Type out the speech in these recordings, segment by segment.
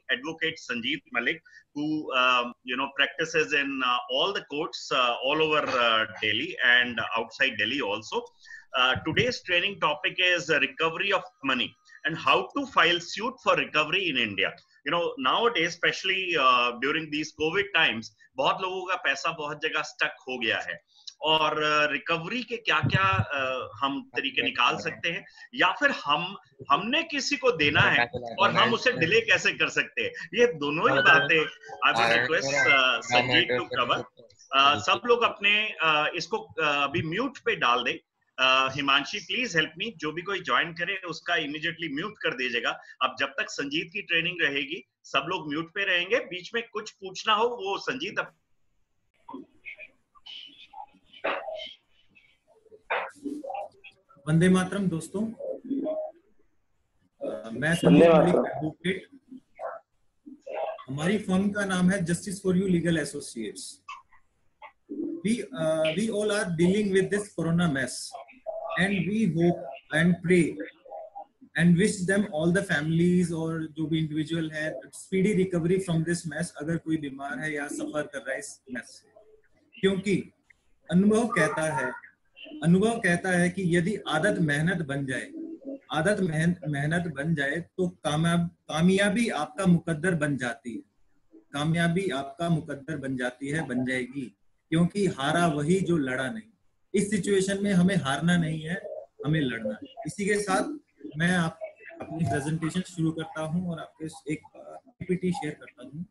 advocate Sanjeev Malik, who practices in all the courts all over Delhi and outside Delhi also. Today's training topic is recovery of money and how to file suit for recovery in India. Nowadays, especially during these COVID times, बहुत लोगों का पैसा बहुत जगह stuck हो गया है, और रिकवरी के क्या क्या हम तरीके निकाल सकते हैं, या फिर हमने किसी को देना है और हम उसे डिले कैसे कर सकते हैं, ये दोनों ही बातें I would request Sanjeev to cover. सब लोग अपने इसको अभी म्यूट पे डाल दें. हिमांशी प्लीज हेल्प मी, जो भी कोई ज्वाइन करे उसका इमीडिएटली म्यूट कर दीजिएगा. अब जब तक संजीत की ट्रेनिंग रहेगी सब लोग म्यूट पे रहेंगे. बीच में कुछ पूछना हो वो संजीत अब. वंदे मातरम दोस्तों. मैं संजीव मलिक एडवोकेट. हमारी फर्म का नाम है justice for you legal associates. We all are dealing with this corona mess, and we hope and pray and wish them all the families और जो भी इंडिविजुअल है speedy recovery from this mess, अगर कोई बीमार है या सफर कर रहा है इस mess से. क्योंकि अनुभव कहता है कि यदि आदत मेहनत बन जाए तो कामयाबी आपका मुकद्दर बन जाती है, बन जाएगी. क्योंकि हारा वही जो लड़ा नहीं. इस सिचुएशन में हमें हारना नहीं है, हमें लड़ना है. इसी के साथ मैं अपनी प्रेजेंटेशन शुरू करता हूं और आपके एक पीपीटी शेयर करता हूं.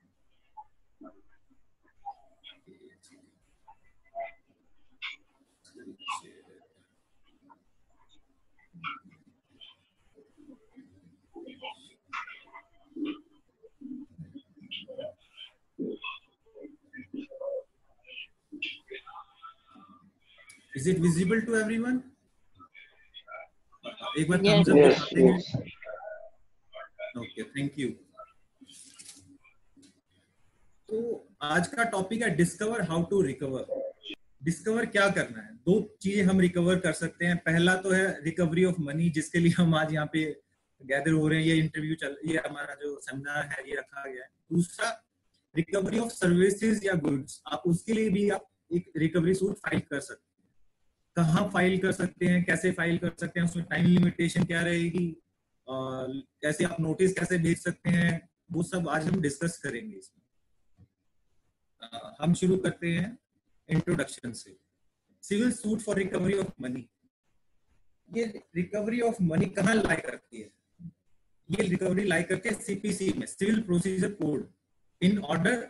Is it visible to everyone? एक बार thumbs up बताते हैं. Okay, thank you. तो आज का टॉपिक है discover how to recover. Discover क्या करना है. दो चीजें हम रिकवर कर सकते हैं. पहला तो है रिकवरी ऑफ मनी, जिसके लिए हम आज यहाँ पे गैदर हो रहे हैं. ये हमारा जो सेमिनार है ये रखा गया है. दूसरा रिकवरी ऑफ सर्विसेज या गुड्स. आप उसके लिए भी आप एक रिकवरी सूट फाइल कर सकते हैं. कहाँ फाइल कर सकते हैं, कैसे फाइल कर सकते हैं, उसमें टाइम लिमिटेशन क्या रहेगी, कैसे आप नोटिस कैसे भेज सकते हैं, वो सब आज हम डिस्कस करेंगे इसमें. हम शुरू करते हैं इंट्रोडक्शन से. Civil suit for recovery of money. ये रिकवरी ऑफ मनी कहाँ लाई करती है? ये रिकवरी लाई करती है सीपीसी में, civil procedure code. In order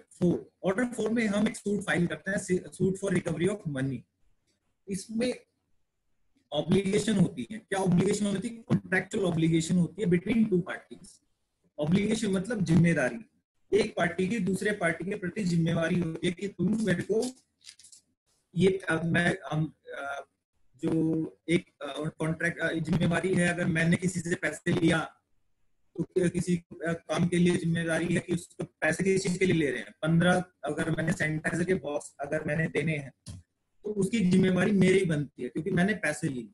4 में हम एक सूट फाइल करते हैं, suit for recovery of money. इसमें ऑब्लिगेशन होती है. क्या ऑब्लिगेशन होती है? कॉन्ट्रैक्चुअल ऑब्लिगेशन होती है बिटवीन टू पार्टीज. ऑब्लिगेशन मतलब जिम्मेदारी. एक पार्टी की दूसरे पार्टी के प्रति जिम्मेवारी होती है कि तुम मेरे को ये जो एक कॉन्ट्रैक्ट जिम्मेवारी है. अगर मैंने किसी से पैसे लिया तो किसी काम के लिए जिम्मेदारी है कि उसको पैसे किस चीज के लिए ले रहे हैं. 15 अगर मैंने सैनिटाइजर के बॉक्स अगर मैंने देने हैं तो उसकी जिम्मेवारी मेरी बनती है क्योंकि मैंने पैसे लिए.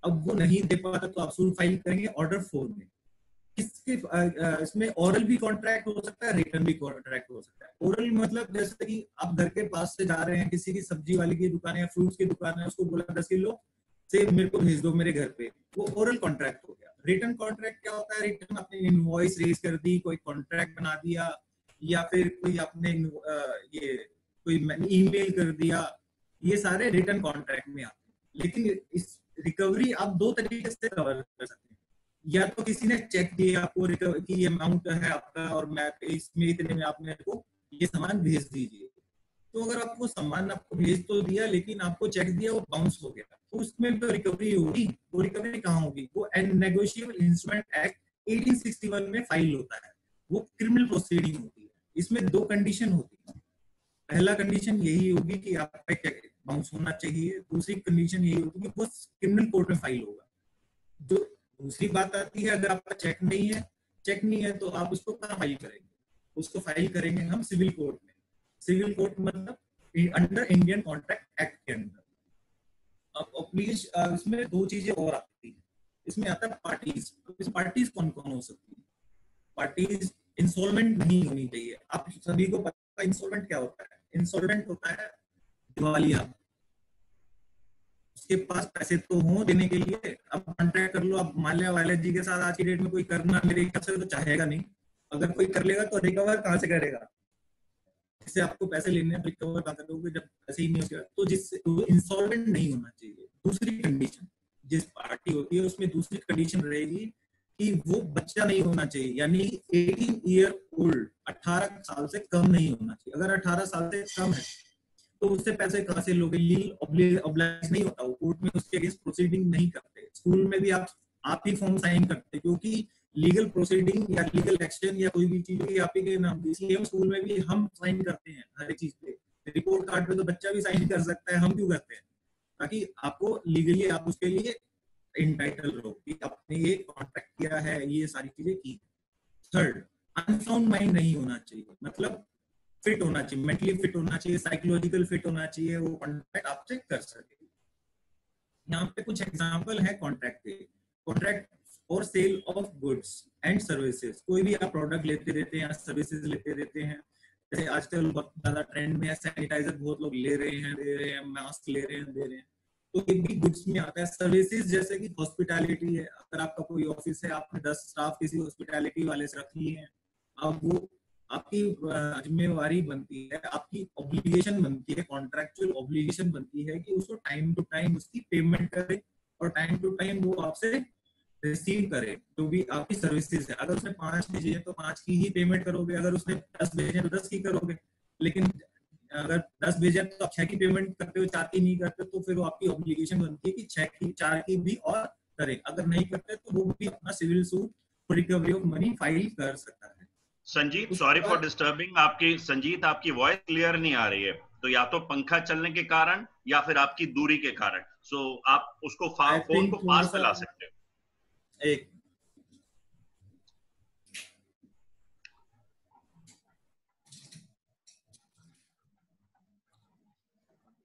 अब वो नहीं दे पाता तो आप सूट फाइल करेंगे ऑर्डर 4 में. इसमें ओरल भी कॉन्ट्रैक्ट हो सकता है, रिटर्न भी कॉन्ट्रैक्ट हो सकता है. ओरल मतलब जैसे कि आप घर के पास से जा रहे हैं, किसी की सब्जी वाले की दुकान है या फ्रूट्स की दुकान है, उसको बोला 10 किलो से मेरे को भेज दो मेरे घर पे, वो ओरल कॉन्ट्रैक्ट हो गया. रिटर्न कॉन्ट्रैक्ट क्या होता है? रिटर्न आपने इनवॉइस रेज कर दी, कोई कॉन्ट्रैक्ट बना दिया, या फिर कोई आपने ये कोई ईमेल कर दिया, ये सारे रिटर्न कॉन्ट्रैक्ट में आते हैं. लेकिन इस रिकवरी आप दो तरीके से कवर कर सकते हैं. या तो किसी ने चेक दिया आपको रिकवर की अमाउंट है आपका और मैं इसमें इतने में आप मेरे को ये सामान भेज दीजिए. तो अगर आपको सामान आपको भेज तो दिया लेकिन आपको चेक दिया वो बाउंस हो गया, तो उसमें तो रिकवरी होगी. वो रिकवरी कहाँ होगी? वो नेगोशिएबल इंस्ट्रूमेंट एक्ट 1861 में फाइल होता है. वो क्रिमिनल प्रोसीडिंग होती है. इसमें 2 कंडीशन होती है. पहला कंडीशन यही होगी कि आपका बाउंस होना चाहिए. दूसरी कंडीशन यही होगी कि वो क्रिमिनल कोर्ट में फाइल होगा. जो दूसरी बात आती है, अगर आपका चेक नहीं है तो आप उसको कहाँ फाइल करेंगे? उसको फाइल करेंगे हम सिविल कोर्ट में. सिविल कोर्ट मतलब अंडर इंडियन कॉन्ट्रैक्ट एक्ट के अंदर. अब इसमें 2 चीजें और आती है. इसमें आता है पार्टीज. पार्टीज कौन कौन हो सकती है? पार्टीज इंस्टॉलमेंट नहीं होनी चाहिए। आप सभी को पता है इंस्टॉलमेंट क्या होता है? इंस्टॉलमेंट होता है दिवालिया। उसके पास पैसे तो हों देने के लिए, अब कॉन्ट्रैक्ट कर लो। अब माल्या वाले जी के साथ आज की डेट में कोई करना मेरे ख्याल से तो चाहेगा नहीं। अगर कोई कर लेगा तो रिकवर कहाँ से करेगा? जिससे आपको पैसे लेने हैं रिकवर कहाँ करोगे जब पैसे ही नहीं होगा? तो जिससे इंस्टॉलमेंट नहीं होना चाहिए। दूसरी कंडीशन, जिस पार्टी होती है उसमें दूसरी कंडीशन रहेगी कि वो बच्चा नहीं होना चाहिए, यानी 18 ईयर ओल्ड, 18 साल से कम नहीं होना चाहिए। अगर 18 साल से कम है तो उससे पैसे कहां से लोगे? लीगल ऑब्लाइज नहीं होता, वो कोर्ट में उसके अगेंस्ट प्रोसीडिंग नहीं करते। स्कूल में भी आप ही फॉर्म साइन करते, क्योंकि लीगल प्रोसीडिंग या लीगल एक्शन या कोई भी चीज आप ही के नाम, इसलिए हम स्कूल में भी हम साइन करते हैं हर एक चीज पे। रिपोर्ट कार्ड पे तो बच्चा भी साइन कर सकता है, हम क्यों करते हैं? ताकि आपको लीगली आप उसके लिए इंटाइटल हो कि आपने ये कॉन्ट्रैक्ट किया है, ये सारी चीजें की। थर्ड, अनसाउंड माइंड नहीं होना चाहिए, मतलब फिट होना चाहिए, मेंटली फिट होना चाहिए, साइकोलॉजिकल फिट होना चाहिए, वो कॉन्ट्रैक्ट आपसे कर सके। यहाँ पे कुछ एग्जांपल है कॉन्ट्रैक्ट के। कॉन्ट्रैक्ट और sale of goods and services, कोई भी आप प्रोडक्ट लेते रहते हैं, सर्विसेज लेते रहते हैं। जैसे आजकल बहुत ज्यादा ट्रेंड में है, सैनिटाइजर बहुत लोग ले रहे हैं, दे रहे हैं, मास्क ले रहे हैं, दे रहे हैं, तो ये भी गुड्स में आता है। सर्विसेज जैसे कि हॉस्पिटैलिटी है, अगर आपका कोई ऑफिस है, आपने 10 स्टाफ किसी हॉस्पिटैलिटी वाले से रख लिए हैं, अब वो आपकी जिम्मेवारी बनती है, आपकी ऑब्लिगेशन बनती है, कॉन्ट्रैक्चुअल ऑब्लिगेशन बनती है कि उसको टाइम टू टाइम उसकी पेमेंट करे और टाइम टू टाइम वो आपसे रिसीव करे जो भी आपकी सर्विसेज है। अगर उसने 5 भेजे हैं तो 5 की ही पेमेंट करोगे, अगर उसने 10 भेजे तो 10 की करोगे। लेकिन अगर 10 भेजे तो आप 6 की पेमेंट करते हो, 4 की नहीं करते, तो फिर वो आपकी ऑब्लिगेशन बनती है कि 6 की 4 की भी और करें। अगर नहीं करते तो वो भी अपना civil suit recovery of money file कर सकता है। संजीत, सॉरी फॉर डिस्टर्बिंग, आपकी वॉइस क्लियर नहीं आ रही है, तो या तो पंखा चलने के कारण या फिर आपकी दूरी के कारण। सो आप उसको फोन को पास में ला सकते हो। एक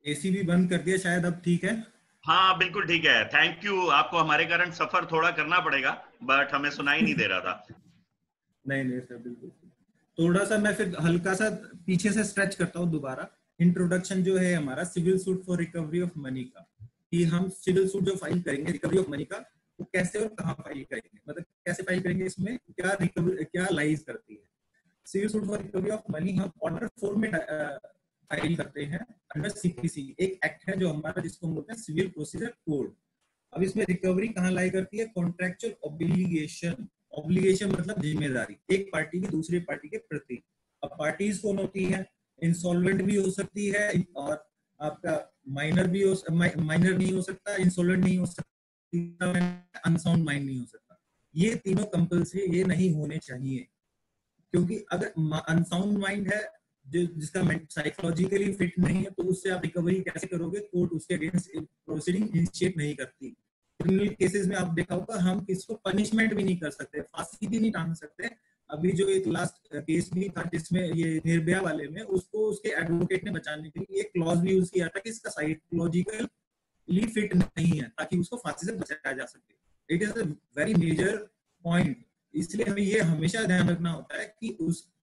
एसी भी बंद कर दिया, शायद अब ठीक है। हाँ बिल्कुल ठीक है, थैंक यू। आपको हमारे कारण सफर थोड़ा करना पड़ेगा, बट हमें सुनाई नहीं दे रहा था। नहीं नहीं सर, बिल्कुल। थोड़ा सा मैं फिर हल्का सा पीछे से स्ट्रेच करता हूँ दोबारा। इंट्रोडक्शन जो है हमारा civil suit for recovery of money का, कि हम सिविल सूट जो फाइल करेंगे रिकवरी ऑफ मनी का, वो कैसे और कहाँ फाइल करेंगे, मतलब कैसे फाइल करेंगे, इसमें क्या रिकवरी क्या लाइज करती है। Civil suit for recovery of money हम ऑर्डर फॉर्म में फाइल करते हैं अंडर सीपीसी, एक एक्ट है जो हमारा, जिसको हम बोलते हैं सिविल प्रोसीजर कोड। अब इसमें रिकवरी कहाँ लाई करती है? Contractual obligation. ऑब्लिगेशन मतलब जिम्मेदारी एक पार्टी की दूसरी पार्टी के प्रति। अब पार्टीज कौन होती है? इंसॉल्वेंट भी हो सकती है और आपका माइनर भी हो, माइनर नहीं हो सकता, इंसॉल्वेंट नहीं हो सकता, अनसाउंड माइंड नहीं हो सकता। ये तीनों कंपल्सरी ये नहीं होने चाहिए, क्योंकि अगर अनसाउंड माइंड है जिसका साइकोलॉजिकली फिट नहीं है, तो उससे आप रिकवरी कैसे करोगे? कोर्ट उसके अगेंस्ट प्रोसीडिंग इनिशिएट नहीं करती। क्रिमिनल केसेस में आप देखा होगा, हम किसको पनिशमेंट भी नहीं कर सकते, फांसी भी नहीं टांग सकते। अभी जो एक लास्ट केस भी था जिसमें ये निर्भया वाले में, उसको उसके एडवोकेट ने बचाने के लिए एक क्लॉज भी यूज किया था कि इसका साइकोलॉजिकली फिट नहीं है, ताकि उसको फांसी से बचाया जा सके। It is a very major point. इसलिए हमें ये हमेशा ध्यान रखना होता है कि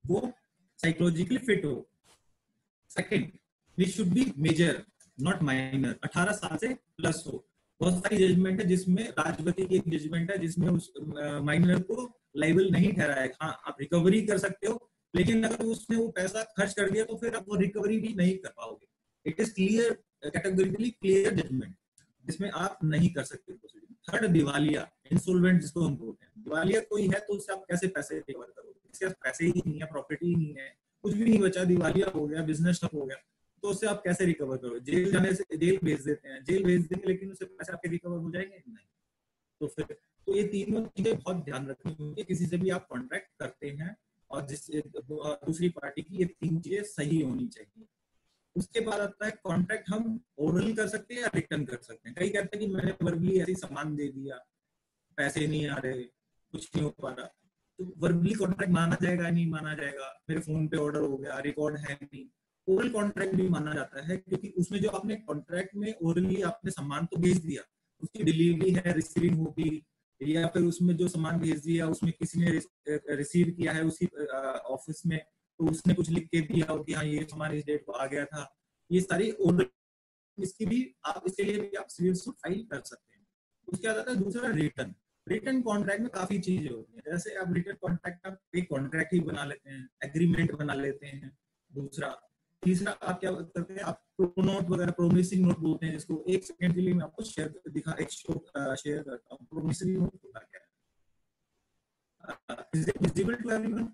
वो साइकोलॉजिकली फिट हो। Second, this should be major not minor, 18 साल से प्लस हो। बहुत सारी जजमेंट है जिसमें, राष्ट्रपति की एक जजमेंट है जिसमें उस माइनर को लाइबल नहीं ठहराया। हाँ, आप रिकवरी कर सकते हो, लेकिन अगर उसने वो पैसा खर्च कर दिया तो फिर आप वो रिकवरी भी नहीं कर पाओगे। It is clear, categorically clear judgement, जिसमें आप नहीं कर सकते। थर्ड, दिवालिया, इंसॉल्वेंट जिसको हम बोलते हैं। दिवालिया कोई है तो उससे आप कैसे पैसे रिकवर करोगे? इसके पास पैसे ही नहीं है, प्रॉपर्टी ही नहीं है, कुछ भी नहीं बचा, दिवालिया हो गया, बिजनेस ठप हो गया, तो उससे आप कैसे रिकवर करोगे? जेल जाने से, जेल भेज देते हैं, जेल भेज देंगे, लेकिन उससे पैसे आपके रिकवर हो जाएंगे? नहीं। तो फिर तो ये तीनों चीजें बहुत ध्यान रखनी होगी किसी से भी आप कॉन्ट्रैक्ट करते हैं, और जिस दूसरी पार्टी की ये तीन चीजें सही होनी चाहिए। उसके बाद आता है कॉन्ट्रैक्ट हम ओरली कर सकते हैं या रिटर्न कर सकते हैं। कई कहते हैं कि मैंने वर्बली ऐसे सामान दे दिया, पैसे नहीं आ रहे, कुछ नहीं हो पा रहा, तो वर्बली कॉन्ट्रैक्ट माना जाएगा नहीं माना जाएगा? मेरे फोन पे ऑर्डर हो गया, रिकॉर्ड है नहीं। ओरल कॉन्ट्रैक्ट भी माना जाता है, क्योंकि उसमें जो आपने कॉन्ट्रैक्ट में ओरली आपने सामान तो भेज दिया, उसकी डिलीवरी है, रिसीविंग होगी, या फिर उसमें जो सामान भेज दिया उसमें किसी ने रिसीव किया है उसी ऑफिस में, तो उसने कुछ लिख के दिया हो कि हाँ ये सामान इस डेट को आ गया था। ये सारी ऑर्डर, इसकी भी आप, इसके लिए भी आप सिविल सूट फाइल कर सकते हैं। उसके बाद आता है दूसरा रिटर्न। रिटर्न कॉन्ट्रैक्ट में काफी चीजें होती हैं, जैसे आप रिटर्न कॉन्ट्रैक्ट आप एक कॉन्ट्रैक्ट ही बना लेते हैं, एग्रीमेंट बना लेते हैं। दूसरा, तीसरा आप क्या करते हैं, आप प्रोनोट वगैरह, प्रोमिसिंग नोट बोलते हैं जिसको। एक सेकंड के लिए मैं आपको शेयर करता हूँ प्रोमिसिंग नोट होता क्या है। Is it visible to everyone?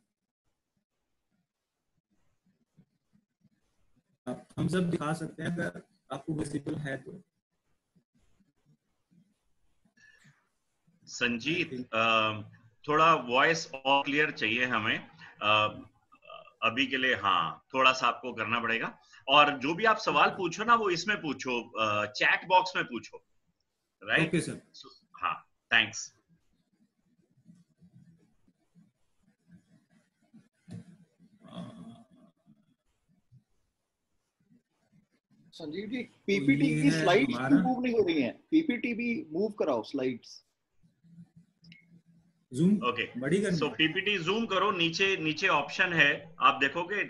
आप हम सब दिखा सकते हैं अगर आपको विजिबल है तो। संजीत, थोड़ा वॉइस और क्लियर चाहिए हमें अभी के लिए। हाँ, थोड़ा सा आपको करना पड़ेगा। और जो भी आप सवाल पूछो ना, वो इसमें पूछो, चैट बॉक्स में पूछो, राइट? Okay sir. हाँ, थैंक्स। संजीव जी, पीपीटी की स्लाइड्स क्यों मूव नहीं हो रही हैं? पीपीटी भी मूव कराओ स्लाइड्स। जूम ओके, बड़ी करनी। सो पीपीटी जूम करो, नीचे ऑप्शन है, आप देखोगे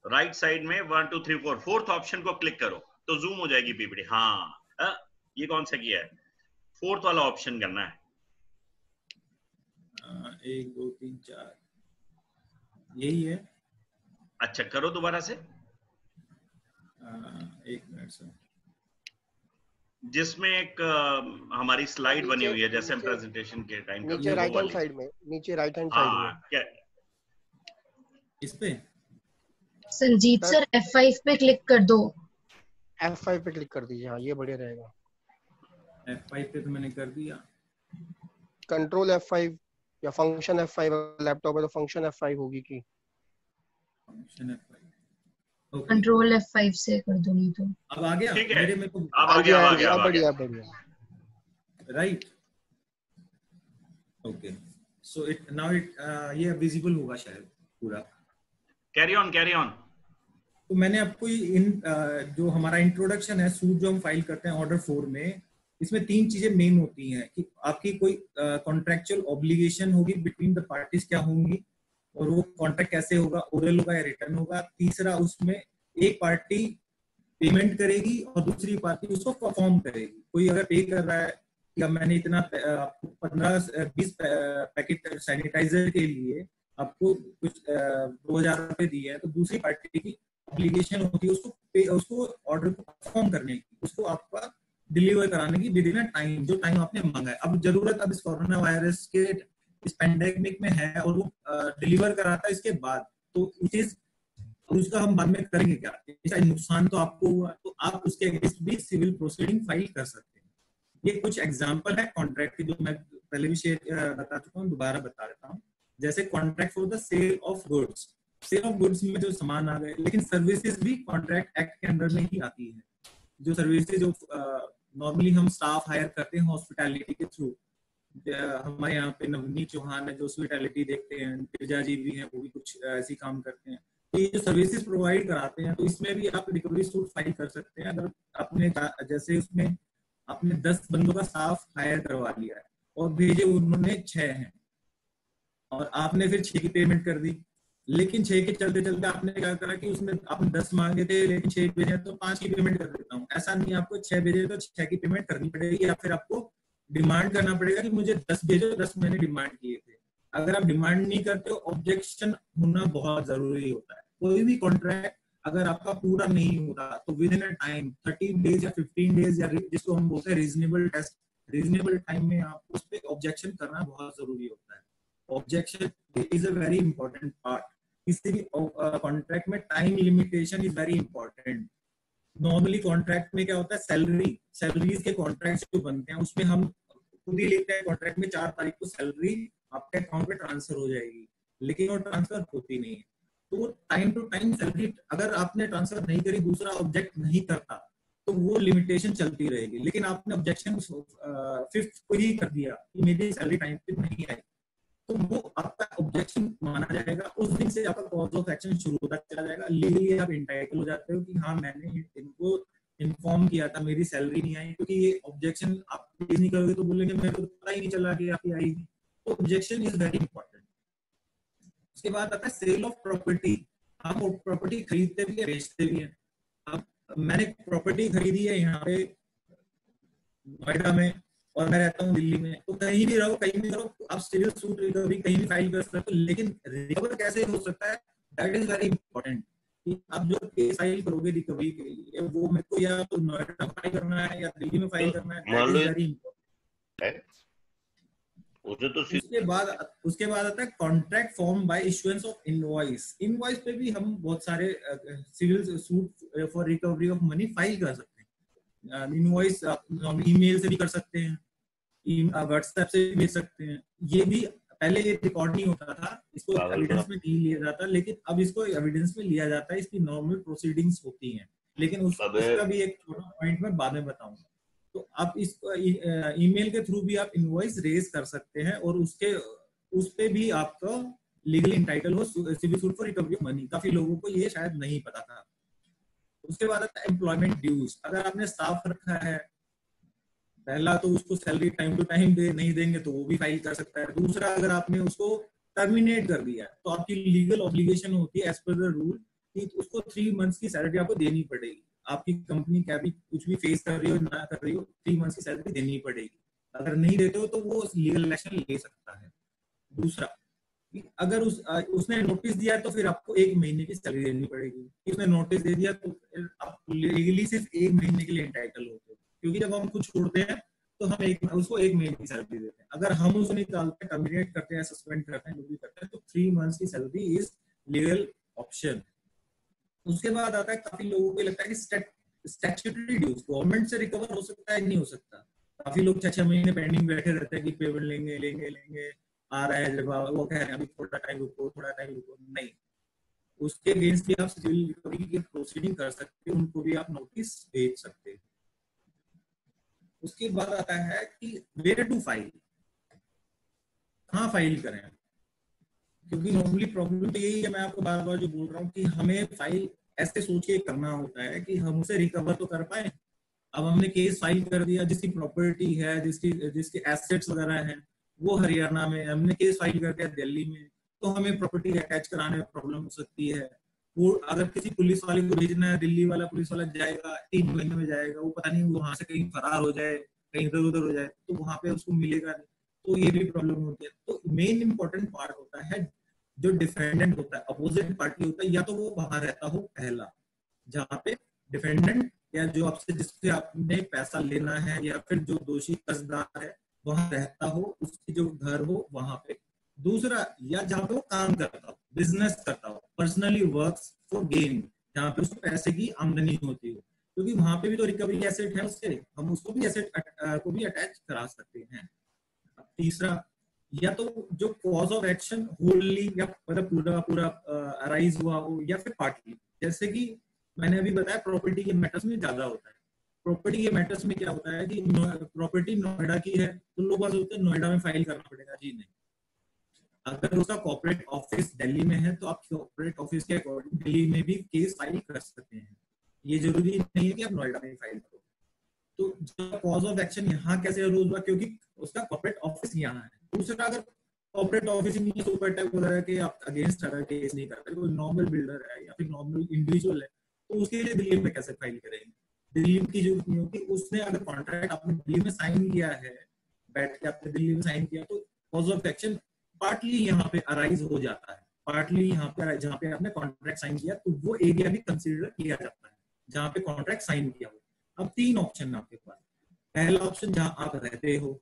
राइट साइड में 1 2 3 4 फोर्थ ऑप्शन को क्लिक करो तो जूम हो जाएगी पीपीटी। हाँ, ये कौन सा किया है? फोर्थ वाला ऑप्शन करना है। 1 2 3 4 यही है। अच्छा, करो दोबारा से। 1 मिनट सर। जिसमें एक हमारी स्लाइड बनी हुई है, जैसे हम प्रेजेंटेशन के टाइम करते हैं, राइट हैंड साइड में, नीचे राइट हैंड साइड में। क्या इस पे संजीत सर F5 पे क्लिक कर दो। F5 पे क्लिक कर दीजिए, हाँ ये बढ़िया रहेगा। F5 पे तो मैंने कर दिया। कंट्रोल F5 या फंक्शन F5, लैपटॉप है तो फंक्शन F5 होगी की। फंक्शन F5, कंट्रोल F5 से कर दो, नहीं तो। अब आ गया मेरे में तो। अब आ गया, बढ़िया। Right, okay. So it now ये विजिबल होगा शायद पूरा। Carry on. तो मैंने आपको जो हमारा इंट्रोडक्शन है, सूट जो हम फाइल करते हैं ऑर्डर 4 में, इसमें 3 चीजें मेन होती हैं कि आपकी कोई कॉन्ट्रेक्चुअल ऑब्लिगेशन होगी बिटवीन द पार्टीज, क्या होंगी, और वो कॉन्ट्रैक्ट कैसे होगा, ओरल होगा या रिटर्न होगा। तीसरा, उसमें एक पार्टी पेमेंट करेगी और दूसरी पार्टी उसको परफॉर्म करेगी। कोई अगर पे कर रहा है कि मैंने इतना 15-20 पैकेट सैनिटाइजर के लिए आपको कुछ 2000 रुपए दिए हैं, तो दूसरी पार्टी की ऑब्लिगेशन होती है उसको ऑर्डर को परफॉर्म करने की, उसको आपका डिलीवर कराने की विद इन टाइम, जो टाइम आपने मांगा है। अब जरूरत अब इस कोरोना वायरस के इस पेंडेमिक में है और वो डिलीवर कराता है इसके बाद, तो इट इज उसका हम बाद में करेंगे क्या, इसका नुकसान तो आपको हुआ, तो आप उसके अगेंस्ट भी सिविल प्रोसीडिंग फाइल कर सकते हैं। ये कुछ एग्जांपल है कॉन्ट्रैक्ट की, जो मैं पहले भी बता चुका हूँ, दोबारा बता देता हूँ। जैसे contract for the sale of goods, sale of goods में जो सामान आ गए, लेकिन सर्विसेज भी कॉन्ट्रैक्ट एक्ट के अंडर में ही आती है। जो सर्विसेज जो नॉर्मली हम स्टाफ हायर करते हैं हॉस्पिटैलिटी के थ्रू, हमारे यहाँ पे नवनीत चौहान है जो हॉस्पिटैलिटी देखते हैं, गिरजा जी भी हैं, वो भी कुछ ऐसी काम करते हैं। तो ये जो सर्विसेज प्रोवाइड कराते हैं, तो इसमें भी आप रिकवरी सूट फाइल कर सकते हैं। अगर आपने जैसे उसमें आपने 10 बंदों का स्टाफ हायर करवा लिया है और भेजे उन्होंने 6 हैं, और आपने फिर 6 की पेमेंट कर दी, लेकिन 6 के चलते चलते आपने क्या करा कि उसमें आपने 10 मांगे थे लेकिन 6 भेजे तो 5 की पेमेंट कर देता हूँ। ऐसा नहीं, आपको 6 भेजे तो 6 की पेमेंट करनी पड़ेगी, या फिर आपको डिमांड करना पड़ेगा कि मुझे 10 भेजो, 10 मैंने डिमांड किए थे। अगर आप डिमांड नहीं करते हो, ऑब्जेक्शन होना बहुत जरूरी होता है। कोई भी कॉन्ट्रैक्ट अगर आपका पूरा नहीं होता तो with in a time 30 days या 15 डेज, या जिसको हम बोलते हैं रीजनेबल टेस्ट, रीजनेबल टाइम में आप उस पर ऑब्जेक्शन करना बहुत जरूरी होता है। Objection is a very important part. किसी भी कॉन्ट्रैक्ट में time limitation is very important. Normally contract में क्या होता है, सैलरीज के कॉन्ट्रैक्ट जो बनते हैं उसमें हम खुद ही लिखते हैं कॉन्ट्रैक्ट में 4 तारीख को सैलरी आपके अकाउंट में ट्रांसफर हो जाएगी, लेकिन वो ट्रांसफर होती नहीं है। तो टाइम टू टाइम सैलरी अगर आपने ट्रांसफर नहीं करी, दूसरा ऑब्जेक्ट नहीं करता, तो वो लिमिटेशन चलती रहेगी। लेकिन आपने ऑब्जेक्शन 5th को ही कर दिया कि मेरी सैलरी टाइम पे नहीं आई, तो वो आपका ऑब्जेक्शन माना जाएगा। उस दिन से आपका कॉज ऑफ एक्शन शुरू होता चला जाएगा। लीगली आप इंटाइटल हो जाते हो कि हाँ मैंने इनको इन्फॉर्म किया था, मेरी सैलरी नहीं आई, क्योंकि ये ऑब्जेक्शन आप पेश नहीं करोगे तो बोलेंगे मेरे को तो पता ही नहीं चला कि आपकी आई थी। तो ऑब्जेक्शन इज वेरी इंपॉर्टेंट। उसके बाद आता है सेल ऑफ प्रॉपर्टी। हम प्रॉपर्टी खरीदते भी है, बेचते भी है। अब मैंने प्रॉपर्टी खरीदी है यहाँ पे नोएडा में और मैं रहता हूँ दिल्ली में, तो कहीं भी रहो कहीं भी करो आप सिविल सूट रिकवरी कहीं भी फाइल कर सकते हो, लेकिन रिकवर कैसे हो सकता है दैट इज वेरी इंपॉर्टेंट। कि आप जो केस फाइल करोगे रिकवरी के लिए वो मेरे को या तो नोएडा फाइल करना है या दिल्ली में फाइल करना है, दैट इज वेरी इंपॉर्टेंट। उसके बाद आता है contract form by issuance of invoice. Invoice पे भी हम बहुत सारे civil suit for recovery of money file कर सकते हैं। इनवॉइस ईमेल से भी कर सकते हैं, व्हाट्सएप से भी भेज सकते हैं। ये भी पहले ये रिकॉर्ड नहीं होता था, इसको एविडेंस में नहीं लिया जाता, लेकिन अब इसको एविडेंस में लिया जाता है। इसकी नॉर्मल प्रोसीडिंग्स होती हैं, लेकिन उसका भी एक छोटा पॉइंट मैं बाद में बताऊंगा। तो आप इसको ईमेल के थ्रू भी आप इनवॉइस रेज कर सकते हैं और उस पे भी आपको लीगल इंटाइटल हो civil suit for recovery of money. काफी लोगों को ये शायद नहीं पता था। उसके बाद आता है एम्प्लॉयमेंट ड्यूज। अगर आपने स्टाफ रखा है, पहला तो उसको सैलरी टाइम टू टाइम नहीं देंगे तो वो भी फाइल कर सकता है। दूसरा, अगर आपने उसको टर्मिनेट कर दिया तो आपकी लीगल ऑब्लिगेशन होती है एज पर द रूल कि उसको 3 मंथ्स की सैलरी आपको देनी पड़ेगी। आपकी कंपनी क्या भी कुछ भी फेस कर रही हो ना कर रही हो, 3 मंथ्स की सैलरी देनी पड़ेगी। अगर नहीं देते हो तो वो लीगल एक्शन ले सकता है। दूसरा, अगर उसने नोटिस दिया तो फिर आपको 1 महीने की सैलरी देनी पड़ेगी। उसने नोटिस दे दिया तो आप लीगली सिर्फ 1 महीने के लिए एंटाइटल होते हो, क्योंकि जब हम कुछ छोड़ते हैं तो हम उसको 1 महीने की सैलरी देते हैं। अगर हम उसे निकालते हैं, टर्मिनेट करते हैं, सस्पेंड करते हैं, जो भी करते हैं, तो 3 मंथ्स की सैलरी इज लीगल ऑप्शन। उसके बाद आता है, काफी लोगों को लगता है कि स्टैट्यूटरी ड्यूज गवर्नमेंट से रिकवर हो सकता है, नहीं हो सकता। काफी लोग 6 महीने पेंडिंग बैठे रहते हैं कि पेमेंट लेंगे आ रहा है, जब वो कह रहे हैं अभी थोड़ा टाइम रुको। नहीं, उसके अगेंस्ट भी आप सिविल रिकवरी की प्रोसीडिंग कर सकते हैं, उनको भी आप नोटिस भेज सकते हैं। उसके बाद आता है कि वेयर टू फाइल, कहाँ फाइल करें, क्योंकि नॉर्मली प्रॉब्लम तो यही है, मैं आपको बार बार जो बोल रहा हूँ कि हमें फाइल ऐसे सोच के करना होता है कि हम उसे रिकवर तो कर पाए। अब हमने केस फाइल कर दिया, जिसकी प्रॉपर्टी है, जिसके एसेट्स वगैरह हैं वो हरियाणा में, हमने केस फाइल कर दिया दिल्ली में, तो हमें प्रॉपर्टी अटैच कराने में प्रॉब्लम हो सकती है। वो अगर किसी पुलिस वाले को भेजना है, दिल्ली वाला पुलिस वाला जाएगा, 3 महीने में जाएगा, वो पता नहीं वहां से कहीं फरार हो जाए, कहीं इधर उधर हो जाए, तो वहां पे उसको मिलेगा नहीं, तो ये भी प्रॉब्लम होती है। तो मेन इंपॉर्टेंट पार्ट होता है जो डिफेंडेंट होता है, अपोजिट पार्टी होता है, या तो वो वहां रहता हो पहला, जहाँ पे डिफेंडेंट या जो आपसे जिससे आपने पैसा लेना है, या फिर जो दोषी कर्जदार है वहां रहता हो, उसकी जो घर हो वहां पे। दूसरा, या जहाँ पे वो काम करता हो, बिजनेस करता हो, पर्सनली वर्क्स फॉर गेन, जहाँ पे उसको पैसे की आमदनी होती हो, क्योंकि वहां पे भी तो रिकवरी एसेट है उससे, हम उसको भी एसेट को भी अटैच करा सकते हैं। तीसरा, या तो जो कॉज ऑफ एक्शन होली या मतलब पूरा अराइज हुआ हो, या फिर पार्टली, जैसे कि मैंने अभी बताया प्रॉपर्टी के मैटर्स में ज्यादा होता है। प्रॉपर्टी के मैटर्स में क्या होता है कि प्रॉपर्टी नोएडा की है तो लोग बात होते हैं नोएडा में फाइल करना पड़ेगा, जी नहीं। अगर उसका कॉर्पोरेट ऑफिस दिल्ली में है तो आप कॉर्पोरेट ऑफिस के अकॉर्डिंग दिल्ली में भी केस फाइल कर सकते हैं, ये जरूरी नहीं है कि आप नोएडा में फाइल करो। तो जो कॉज ऑफ एक्शन यहाँ कैसे अरोज हुआ, क्योंकि उसका कॉर्पोरेट ऑफिस यहाँ है। दूसरा, अगर कॉर्पोरेट ऑफिस नहीं है, सुपर टैग वगैरह के आप अगेंस्ट अगर केस नहीं करते, कोई नॉर्मल बिल्डर है या फिर नॉर्मल इंडिविजुअल है, तो उसके लिए दिल्ली में कैसे फाइल करेंगे। दिल्ली की जो क्योंकि उसने अगर कॉन्ट्रैक्ट आपने दिल्ली में साइन किया है, बैठ के आपने दिल्ली में साइन किया, तो कॉज ऑफ एक्शन पार्टली यहाँ पे अराइज हो जाता है। पार्टली यहाँ पे जहाँ पे आपने कॉन्ट्रैक्ट साइन किया तो वो एरिया भी कंसिडर किया जाता है जहाँ पे कॉन्ट्रैक्ट साइन किया हो। अब 3 ऑप्शन है आपके पास। पहला ऑप्शन जहाँ आप रहते हो,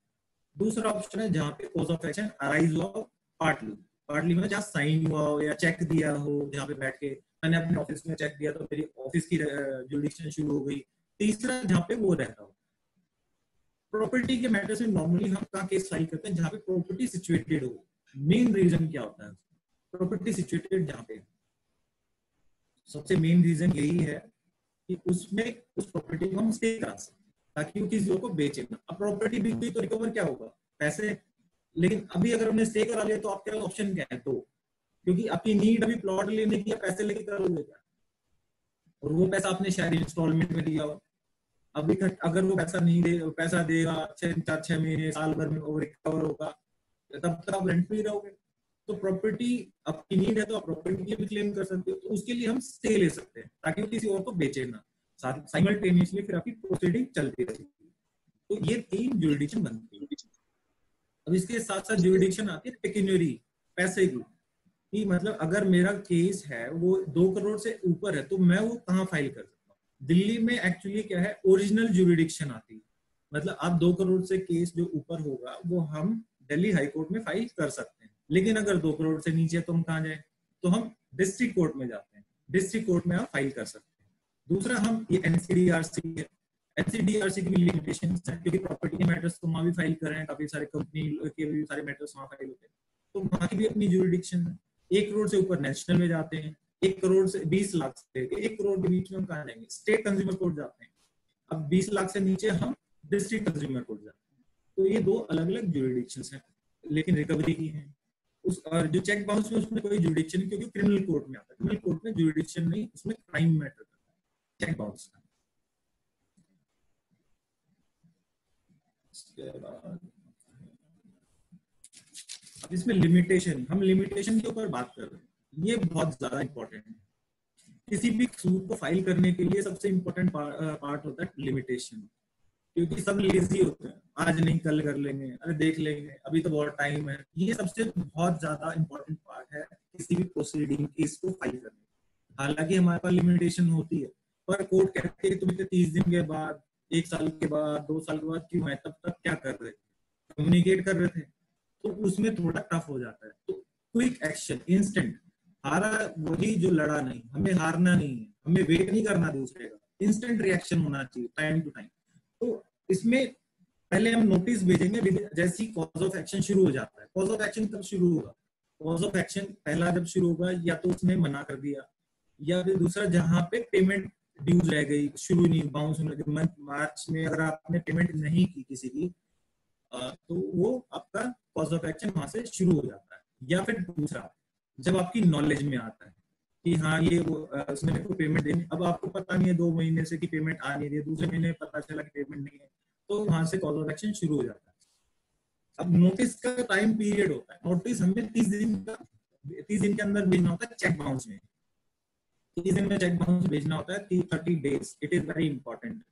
दूसरा ऑप्शन है जहाँ पे कॉज ऑफ एक्शन अराइज हुआ हो पार्टली में, जहाँ साइन हुआ हो या चेक दिया हो, जहाँ पे बैठ के मैंने अपने ऑफिस में चेक दिया तो मेरी ऑफिस की जुडिक्शन शुरू हो गई। तीसरा, जहाँ पे वो रहता हो। प्रॉपर्टी के मैटर्स में नॉर्मली हम कहाँ केस फाइल करते हैं, जहाँ पे प्रॉपर्टी सिचुएटेड हो। मेन रीजन क्या होता है, प्रॉपर्टी सिचुएटेड जहाँ पे, सबसे मेन रीजन यही है कि उसमें उस प्रॉपर्टी को हम स्टे करा सकते ताकि वो किसी को बेचे ना। अब प्रॉपर्टी बिक गई तो रिकवर क्या होगा, पैसे। लेकिन अभी अगर हमने स्टे करा लिया तो आपके ऑप्शन क्या है, तो क्योंकि आपकी नीड अभी प्लॉट लेने की, पैसे लेके करोगे क्या, और वो पैसा आपने शायद इंस्टॉलमेंट में दिया हो, अगर वो पैसा देगा 4-6 महीने साल भर में वो रिकवर होगा, तब तक आप रेंट पे ही रहोगे। तो प्रॉपर्टी आपकी नीड है तो आप प्रॉपर्टी के लिए भी क्लेम कर सकते हो, तो उसके लिए हम स्टे ले सकते हैं ताकि वो किसी और को बेचे ना, साइमल्टेनियसली फिर आपकी प्रोसीडिंग चलती रहेगी। तो ये 3 जुरिडिक्शन बनती है। अब इसके साथ साथ जुरिडिक्शन आती है पेक्यूनियरी, पैसे की, कि मतलब अगर मेरा केस है वो 2 करोड़ से ऊपर है तो मैं वो कहाँ फाइल कर सकता हूँ। दिल्ली में एक्चुअली क्या है, ओरिजिनल जुरिडिक्शन आती है, मतलब आप 2 करोड़ से केस जो ऊपर होगा वो हम दिल्ली हाई कोर्ट में फाइल कर सकते हैं। लेकिन अगर 2 करोड़ से नीचे तो हम कहाँ जाए, तो हम डिस्ट्रिक्ट कोर्ट में जाते हैं, डिस्ट्रिक्ट कोर्ट में आप फाइल कर सकते हैं। दूसरा हम ये एनसीडीआरसी है, एनसीडीआरसी की भी लिमिटेशन है, क्योंकि प्रॉपर्टी के मैटर्स तो वहां भी फाइल कर रहे हैं, काफी सारे कंपनी के भी सारे मैटर्स वहां फाइल होते हैं, तो वहां की भी अपनी जुरिडिक्शन है। 1 करोड़ से ऊपर नेशनल में जाते हैं, 1 करोड़ से 20 लाख से 1 करोड़ के बीच में हम कहाँ जाएंगे, स्टेट कंज्यूमर कोर्ट जाते हैं। अब 20 लाख से नीचे हम डिस्ट्रिक्ट कंज्यूमर कोर्ट जाते हैं। तो ये 2 अलग अलग जुरिडिक्शंस हैं, लेकिन रिकवरी की है। और जो चेक बाउंस में उसमें कोई जुरिडिक्शन नहीं, क्योंकि क्रिमिनल कोर्ट में आता है, क्रिमिनल कोर्ट में जुरिडिक्शन नहीं, उसमें क्राइम मैटर करता है चेक बाउंस का। अब इसमें लिमिटेशन, हम लिमिटेशन के ऊपर बात कर रहे हैं, ये बहुत ज्यादा इंपॉर्टेंट है। किसी भी सूट को फाइल करने के लिए सबसे इंपॉर्टेंट पार्ट होता है लिमिटेशन, क्योंकि सब लेजी होते हैं, आज नहीं कल कर लेंगे, अरे देख लेंगे, अभी तो बहुत टाइम है। ये सबसे बहुत ज्यादा इंपॉर्टेंट पार्ट है किसी भी प्रोसीडिंग केस को फाइल करने। हालांकि हमारे पास लिमिटेशन होती है, पर कोर्ट कहते हैं तुम्हें 30 दिन के बाद, 1 साल के बाद, 2 साल के बाद क्यों है, तब तक क्या कर रहे थे, कम्युनिकेट कर रहे थे, तो उसमें थोड़ा टफ हो जाता है। तो क्विक एक्शन, इंस्टेंट, हारा वही जो लड़ा नहीं, हमें हारना नहीं है, हमें वेट नहीं करना दूसरे का, इंस्टेंट रिएक्शन होना चाहिए टाइम टू टाइम। तो इसमें पहले हम नोटिस भेजेंगे जैसी कॉज ऑफ एक्शन शुरू हो जाता है। कॉज ऑफ एक्शन कब शुरू होगा, कॉज ऑफ एक्शन पहला जब शुरू होगा या तो उसने मना कर दिया, या फिर दूसरा जहां पे पेमेंट ड्यूज रह गई, शुरू नहीं, बाउंस होने लगे, मंथ मार्च में अगर आपने पेमेंट नहीं की किसी की, तो वो आपका कॉज ऑफ एक्शन वहां से शुरू हो जाता है। या फिर दूसरा, जब आपकी नॉलेज में आता है कि हाँ ये वो उसने मेरे को पेमेंट देनी, अब आपको पता नहीं है 2 महीने से कि पेमेंट आ नहीं रही है, दूसरे महीने पता चला कि पेमेंट नहीं है, तो वहां से कॉज ऑफ एक्शन शुरू हो जाता है। अब नोटिस का टाइम पीरियड होता है, नोटिस हमें 30 दिन के अंदर भेजना होता है चेक बाउंस में, 30 दिन में चेक बाउंस भेजना होता है, 30 days, it is very important.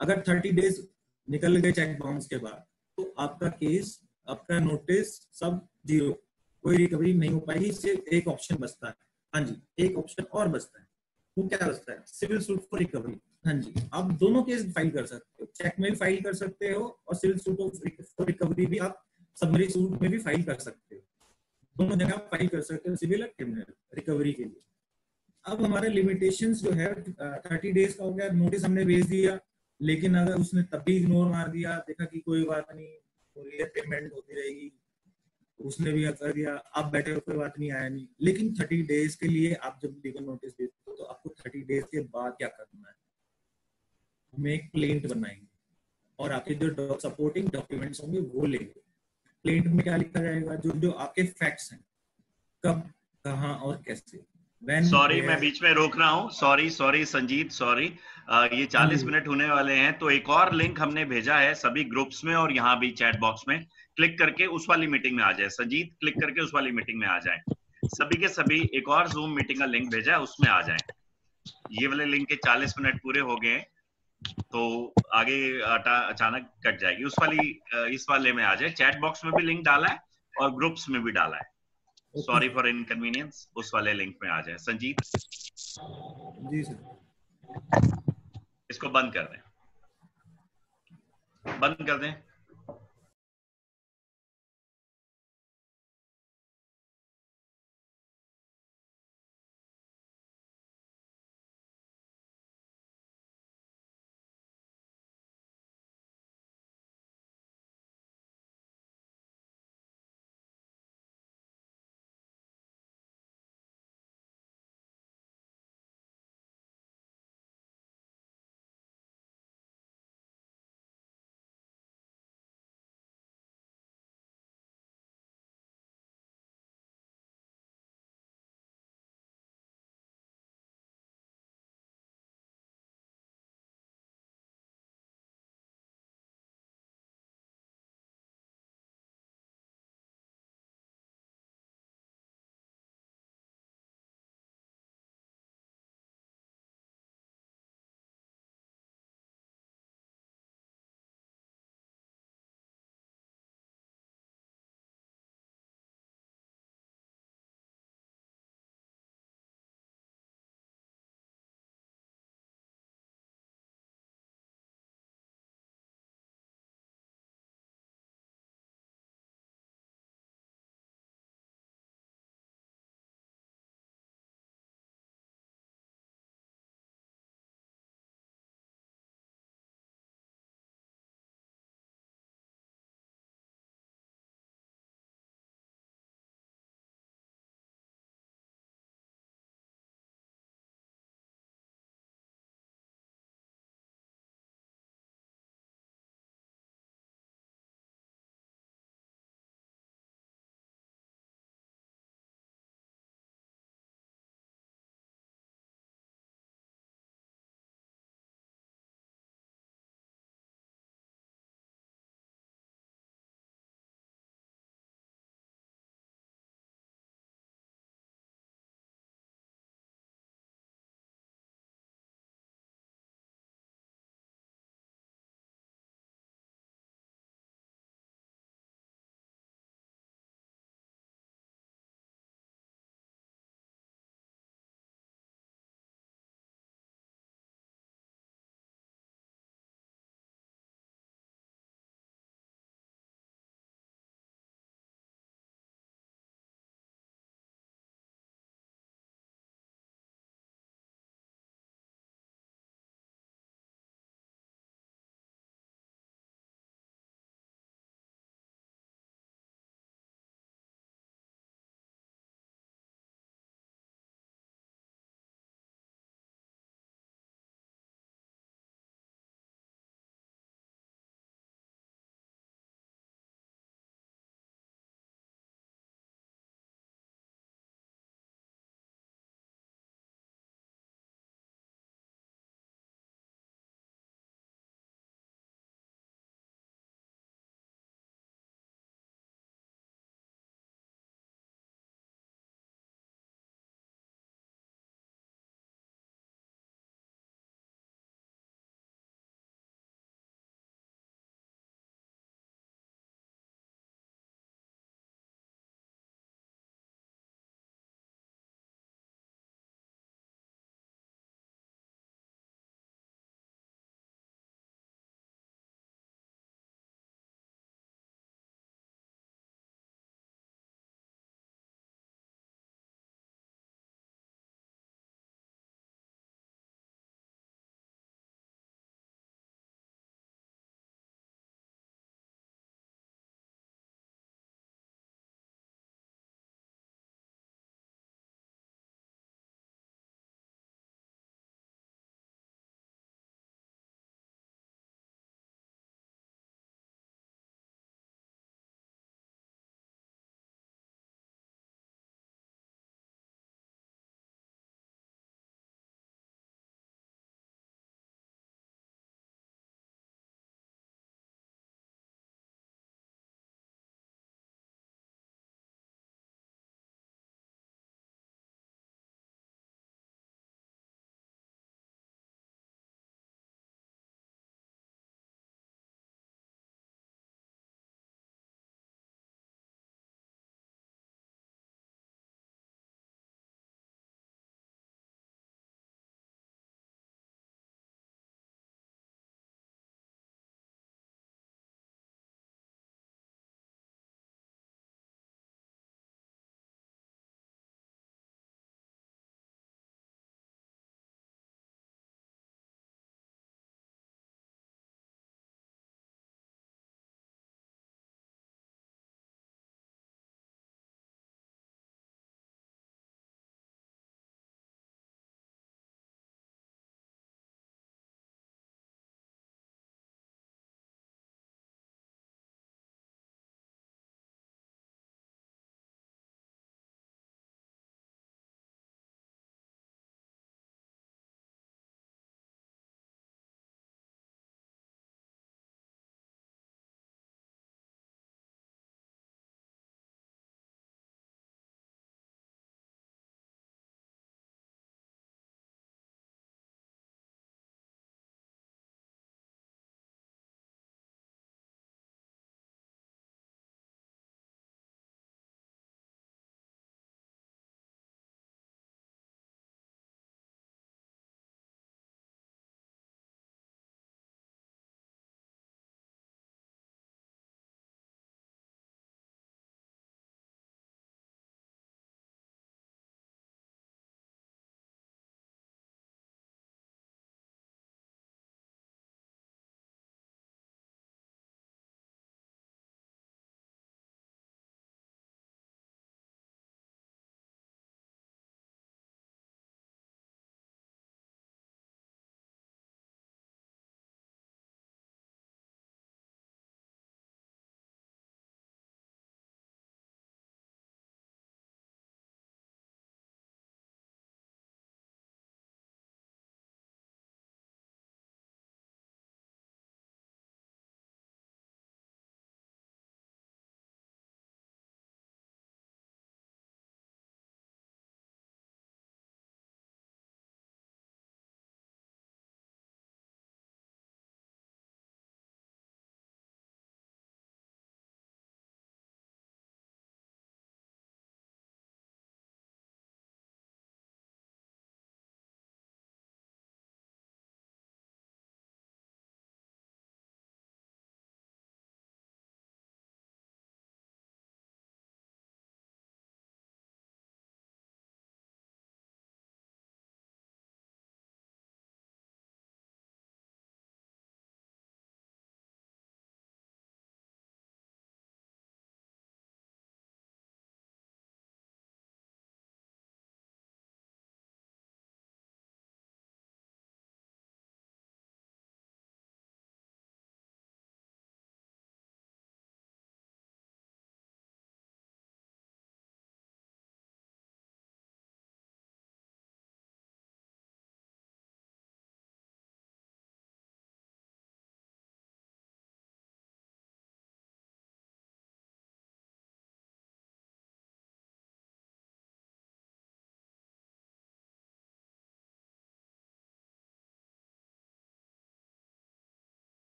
अगर 30 डेज निकल गए चेक बाउंस के बाद, तो आपका केस, आपका नोटिस सब जीरो, कोई रिकवरी नहीं हो पाएगी। सिर्फ एक ऑप्शन बचता है, हाँ जी, एक ऑप्शन और बचता है। वो क्या बचता है, सिविल सूट फॉर रिकवरी। हाँ जी, आप दोनों केस फाइल कर सकते हो, चेक में भी फाइल कर सकते हो और सिविल सूट फॉर रिकवरी भी आप समरी सूट में भी फाइल कर सकते हो, दोनों जगह आप फाइल कर सकते हो सिविल और क्रिमिनल रिकवरी के लिए। अब हमारे लिमिटेशंस जो है 30 डेज का हो गया, नोटिस हमने भेज दिया, लेकिन अगर उसने तब भी इग्नोर मार दिया, देखा कि कोई बात नहीं, पेमेंट होती रहेगी, उसने भी कर दिया, आप बैठे हो कोई बात नहीं, आया नहीं, लेकिन 30 डेज के लिए आप जब लीगल नोटिस देते हो तो आपको 30 डेज के बाद क्या करना है, हमें एक प्लेंट बनाएंगे और आपके जो सपोर्टिंग डॉक्यूमेंट्स होंगे वो लेंगे। प्लेंट में क्या लिखा जाएगा, जो जो आपके फैक्ट्स हैं, कब, कहाँ और कैसे। सॉरी मैं बीच में रोक रहा हूँ, सॉरी संजीत, सॉरी, ये 40 मिनट होने वाले हैं, तो एक और लिंक हमने भेजा है सभी ग्रुप्स में और यहाँ भी चैट बॉक्स में, क्लिक करके उस वाली मीटिंग में आ जाए। संजीत क्लिक करके उस वाली मीटिंग में आ जाए, सभी के सभी एक और जूम मीटिंग का लिंक भेजा है, उसमें आ जाए। ये वाले लिंक के 40 मिनट पूरे हो गए, तो आगे अचानक कट जाएगी। उस वाली इस वाले में आ जाए, चैट बॉक्स में भी लिंक डाला है और ग्रुप्स में भी डाला है। सॉरी फॉर इनकन्वीनियंस, उस वाले लिंक में आ जाए। संजीत जी सर, इसको बंद कर दें, बंद कर दें।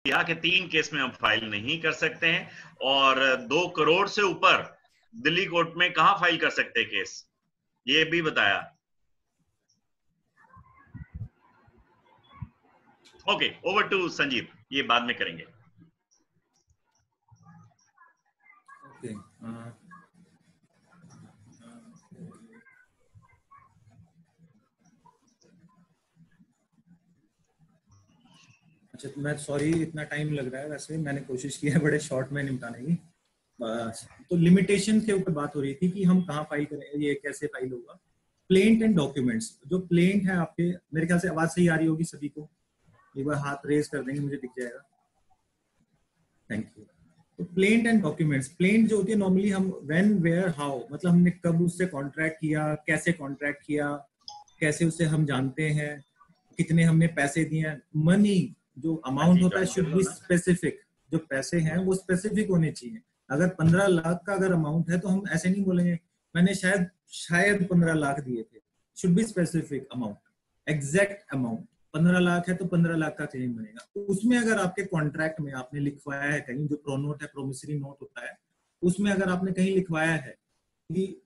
किया कि 3 केस में हम फाइल नहीं कर सकते हैं, और 2 करोड़ से ऊपर दिल्ली कोर्ट में कहां फाइल कर सकते हैं केस, ये भी बताया। ओके, ओवर टू संजीव, ये बाद में करेंगे। ओके, अच्छा, मैं सॉरी इतना टाइम लग रहा है, वैसे मैंने कोशिश की है बड़े शॉर्ट में निपटाने की। बस, तो लिमिटेशन के ऊपर बात हो रही थी कि हम कहाँ फाइल करें, ये कैसे फाइल होगा। प्लेंट एंड डॉक्यूमेंट्स, जो प्लेंट है आपके, मेरे ख्याल से आवाज सही आ रही होगी सभी को, एक बार हाथ रेज कर देंगे मुझे दिख जाएगा, थैंक यू। तो प्लेंट एंड डॉक्यूमेंट्स, प्लेंट जो होती है नॉर्मली हम व्हेन वेयर हाउ, मतलब हमने कब उससे कॉन्ट्रैक्ट किया, कैसे कॉन्ट्रैक्ट किया, कैसे उससे हम जानते हैं, कितने हमने पैसे दिए। मनी जो अमाउंट होता है शुड बी स्पेसिफिक, जो पैसे हैं वो स्पेसिफिक होने चाहिए। अगर 15 लाख का अगर अमाउंट है तो हम ऐसे नहीं बोलेंगे मैंने शायद 15 लाख दिए थे। Should be specific amount, exact amount. 15 lakh है तो 15 लाख का क्लेम बनेगा। तो उसमें अगर आपके कॉन्ट्रैक्ट में आपने लिखवाया है कहीं, जो प्रोनोट है, प्रोमिसरी नोट होता है, उसमें अगर आपने कहीं लिखवाया है कि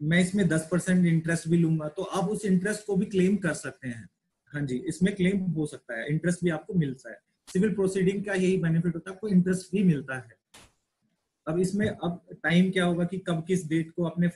मैं इसमें 10% इंटरेस्ट भी लूंगा, तो आप उस इंटरेस्ट को भी क्लेम कर सकते हैं। हाँ जी, इसमें क्लेम हो सकता है, इंटरेस्ट भी आपको मिलता है। सिविल प्रोसीडिंग का यही बेनिफिट होता है, आपको इंटरेस्ट भी मिलता है। अब इसमें अब टाइम क्या होगा कि कब किस डेट को आपने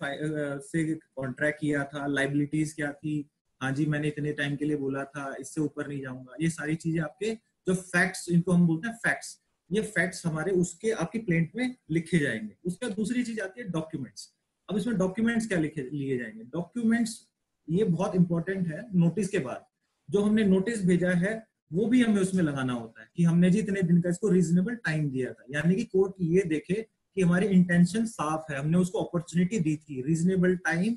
से कॉन्ट्रैक्ट किया था, लाइबिलिटीज क्या थी, हाँ जी मैंने इतने टाइम के लिए बोला था, इससे ऊपर नहीं जाऊंगा। ये सारी चीजें आपके जो फैक्ट्स, इनको हम बोलते हैं फैक्ट्स, ये फैक्ट्स हमारे उसके आपकी प्लेंट में लिखे जाएंगे। उसके बाद दूसरी चीज आती है डॉक्यूमेंट्स। अब इसमें डॉक्यूमेंट्स क्या लिए जाएंगे? डॉक्यूमेंट्स ये बहुत इंपॉर्टेंट है। नोटिस के बाद जो हमने नोटिस भेजा है वो भी हमें उसमें लगाना होता है कि हमने जी इतने दिन का इसको रीजनेबल टाइम दिया था, यानी कि कोर्ट ये देखे कि हमारी इंटेंशन साफ है, हमने उसको अपॉर्चुनिटी दी थी, रीजनेबल टाइम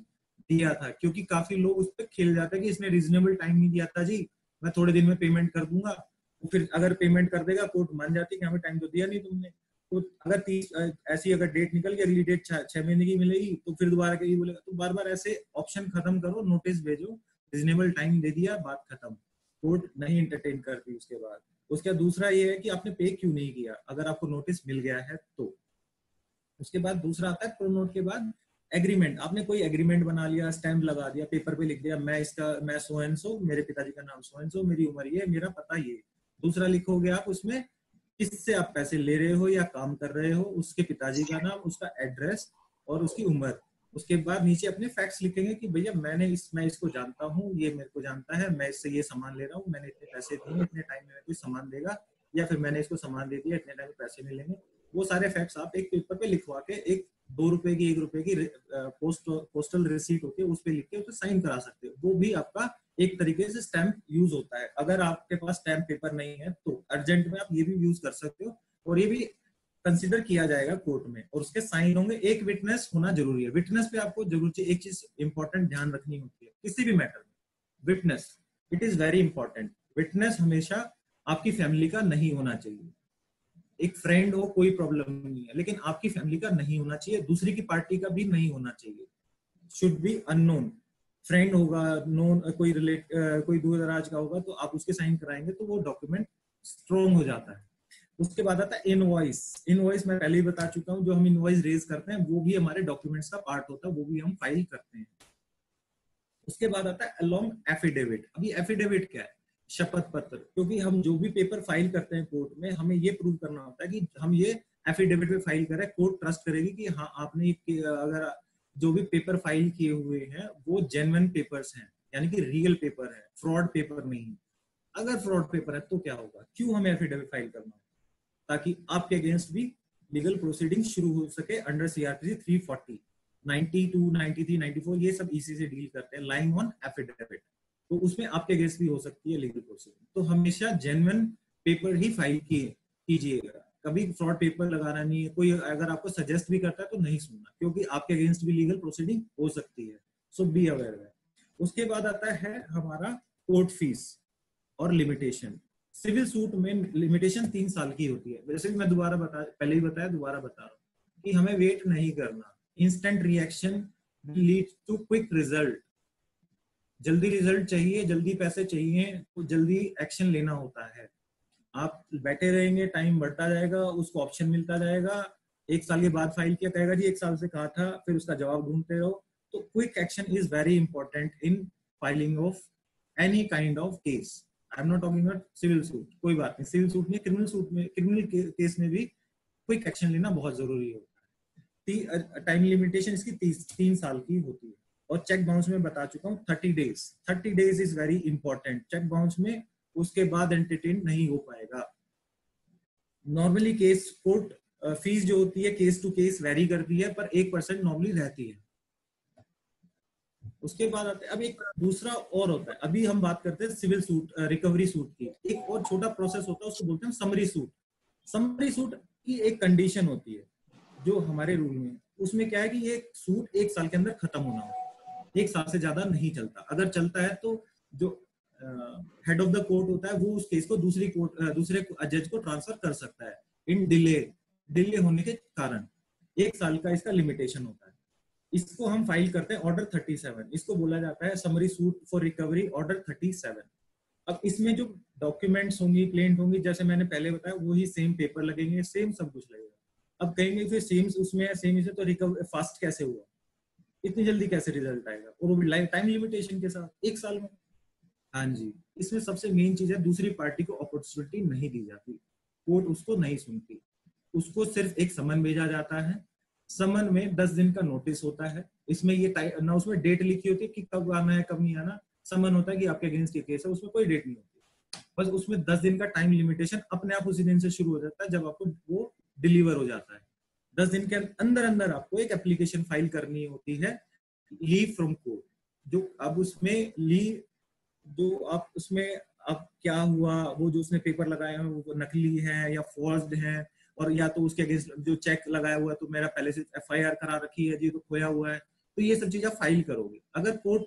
दिया था। क्योंकि काफी लोग उस पर खेल जाते हैं कि इसने रीजनेबल टाइम नहीं दिया था जी, मैं थोड़े दिन में पेमेंट कर दूंगा। तो फिर अगर पेमेंट कर देगा, कोर्ट मान जाती है कि हमें टाइम तो दिया नहीं तुमने। तो अगर 30 ऐसी अगर डेट निकल गई, अगली डेट 6 महीने की मिलेगी, तो फिर दोबारा के ये बोलेगा। तो बार बार ऐसे ऑप्शन खत्म करो, नोटिस भेजो, रीजनेबल टाइम दे दिया, बात खत्म, कोर्ट नहीं एंटरटेन करती उसके बाद। उसका दूसरा ये है कि आपने पे क्यों नहीं किया, अगर आपको नोटिस मिल गया है तो। उसके बाद दूसरा आता है प्रोनोट के बाद एग्रीमेंट। आपने कोई एग्रीमेंट बना लिया, स्टैंप लगा दिया, पेपर पे लिख दिया मैं सो एंड सो, मेरे पिताजी का नाम सो एंड सो, मेरी उम्र ये, मेरा पता ये। दूसरा लिखोगे आप उसमें किससे आप पैसे ले रहे हो या काम कर रहे हो, उसके पिताजी का नाम, उसका एड्रेस और उसकी उम्र। उसके बाद नीचे अपने फैक्ट्स लिखेंगे कि भैया मैं इसको जानता हूँ, ये मेरे को जानता है, मैं इससे ये सामान ले रहा हूँ, मैंने इतने पैसे दिए, इतने टाइम में कोई सामान देगा, या फिर मैंने इसको सामान दे दिया, इतने टाइम में पैसे मिलेंगे। वो सारे फैक्ट्स आप एक पेपर पे लिखवा के, एक 2 रुपए की 1 रुपए की पोस्टल रिसीट होती है, उस पे लिख के उसे साइन करा सकते हो। वो भी आपका एक तरीके से स्टैंप यूज होता है। अगर आपके पास स्टैंप पेपर नहीं है तो अर्जेंट में आप ये भी यूज कर सकते हो, और ये भी कंसिडर किया जाएगा कोर्ट में, और उसके साइन होंगे। एक विटनेस होना जरूरी है। विटनेस पे आपको जरूर एक चीज इंपॉर्टेंट ध्यान रखनी होती है किसी भी मैटर में, witness, it is very important. Witness हमेशा आपकी फैमिली का नहीं होना चाहिए। एक फ्रेंड हो कोई प्रॉब्लम नहीं है, लेकिन आपकी फैमिली का नहीं होना चाहिए, दूसरी की पार्टी का भी नहीं होना चाहिए। Should be unknown. फ्रेंड होगा, नोन, कोई दूर दराज का होगा, तो आप उसके साइन कराएंगे तो वो डॉक्यूमेंट स्ट्रॉन्ग हो जाता है। उसके बाद आता है इनवॉइस। इनवॉइस मैं पहले ही बता चुका हूं, जो हम इनवॉइस रेज करते हैं वो भी हमारे डॉक्यूमेंट्स का पार्ट होता है, वो भी हम फाइल करते हैं। उसके बाद आता है अलोंग एफिडेविट। अभी एफिडेविट क्या है? शपथ पत्र। क्योंकि हम जो भी पेपर फाइल करते हैं कोर्ट में, हमें ये प्रूव करना होता है कि हम ये एफिडेविट पे फाइल करें, कोर्ट ट्रस्ट करेगी कि हाँ आपने अगर जो भी पेपर फाइल किए हुए हैं वो जेन्युइन पेपर्स हैं, यानी कि रियल पेपर है, फ्रॉड पेपर नहीं। अगर फ्रॉड पेपर है तो क्या होगा? क्यों हमें एफिडेविट फाइल करना है? ताकि आपके अगेंस्ट भी लीगल प्रोसीडिंग शुरू हो सके अंडर सीआरपीसी 340, 92, 93, 94, ये सब इसी से डील करते हैं, लाइंग ऑन एफिडेविट। तो उसमें आपके अगेंस्ट भी हो सकती है लीगल प्रोसीडिंग। तो हमेशा जेन्युइन पेपर ही फाइल कीजिएगा, कभी फ्रॉड पेपर लगाना नहीं है। कोई अगर आपको सजेस्ट भी करता है तो नहीं सुनना, क्योंकि आपके अगेंस्ट भी लीगल प्रोसीडिंग हो सकती है। सो बी अवेयर। उसके बाद आता है हमारा कोर्ट फीस और लिमिटेशन। सिविल सूट में लिमिटेशन 3 साल की होती है। जैसे मैं पहले ही बताया, दोबारा बता रहा हूँ कि हमें वेट नहीं करना। Instant reaction lead to quick result. जल्दी रिजल्ट चाहिए, जल्दी पैसे चाहिए, तो जल्दी एक्शन लेना होता है। आप बैठे रहेंगे, टाइम बढ़ता जाएगा, उसको ऑप्शन मिलता जाएगा, 1 साल के बाद फाइल किया, कहेगा जी 1 साल से कहा था, फिर उसका जवाब ढूंढते रहो। तो quick action is very important in filing of any kind of case. I am not talking about civil suit, कोई बात नहीं, सिविल सूट में, क्रिमिनल सूट में, क्रिमिनल केस में भी क्विक एक्शन लेना बहुत जरूरी होता है। टाइम लिमिटेशन इसकी 3 साल की होती है। और चेक बाउंस में बता चुका हूँ 30 days. 30 days is very important cheque bounce में, उसके बाद एंटरटेन नहीं हो पाएगा। नॉर्मली केस कोर्ट फीस जो होती है केस टू केस वेरी करती है, पर 1% नॉर्मली रहती है। उसके बाद आते हैं, अब एक दूसरा और होता है, अभी हम बात करते हैं सिविल सूट, रिकवरी सूट की। एक और छोटा प्रोसेस होता है, उसको बोलते हैं समरी सूट। समरी सूट की एक कंडीशन होती है जो हमारे रूल में, उसमें क्या है कि ये सूट 1 साल के अंदर खत्म होना हो, 1 साल से ज्यादा नहीं चलता। अगर चलता है तो जो हेड ऑफ द कोर्ट होता है वो उस केस को दूसरे जज को ट्रांसफर कर सकता है इन डिले होने के कारण। 1 साल का इसका लिमिटेशन होता है। इसको हम फाइल करते हैं ऑर्डर 37, इसको बोला जाता है summary suit for recovery order 37। अब इसमें जो डॉक्यूमेंट्स होंगी, प्लेंट होंगी, जैसे मैंने पहले बताया वही सेम पेपर लगेंगे, सेम सब कुछ लगेगा। अब कहेंगे फिर सेम उसमें सेम इसमें तो रिकवर फास्ट कैसे हुआ, इतनी जल्दी कैसे रिजल्ट आएगा, और वो भी लाइफ टाइम लिमिटेशन के साथ 1 साल में। हाँ जी, इसमें सबसे मेन चीज है दूसरी पार्टी को अपॉर्चुनिटी नहीं दी जाती, कोर्ट उसको नहीं सुनती, उसको सिर्फ एक समन भेजा जाता है। समन में 10 दिन का नोटिस होता है। इसमें ये ना उसमें डेट लिखी होती है कि कब आना है कब नहीं आना। समन होता है कि आपके अगेंस्ट ये केस है, उसमें कोई डेट नहीं होती, बस उसमें 10 दिन का टाइम लिमिटेशन अपने आप उसी दिन से शुरू हो जाता है जब आपको वो डिलीवर हो जाता है। 10 दिन के अंदर अंदर आपको एक एप्लीकेशन फाइल करनी होती है लीव फ्रॉम कोर्ट। जो अब उसमें लीव जो आप उसमें अब क्या हुआ, वो जो उसने पेपर लगाए हैं वो नकली है या फॉल्स्ड है, और या तो उसके अगेंस्ट जो चेक लगाया हुआ है तो मेरा पहले से FIR करा रखी है जी तो खोया हुआ है, तो ये सब चीजें फाइल करोगे। अगर कोर्ट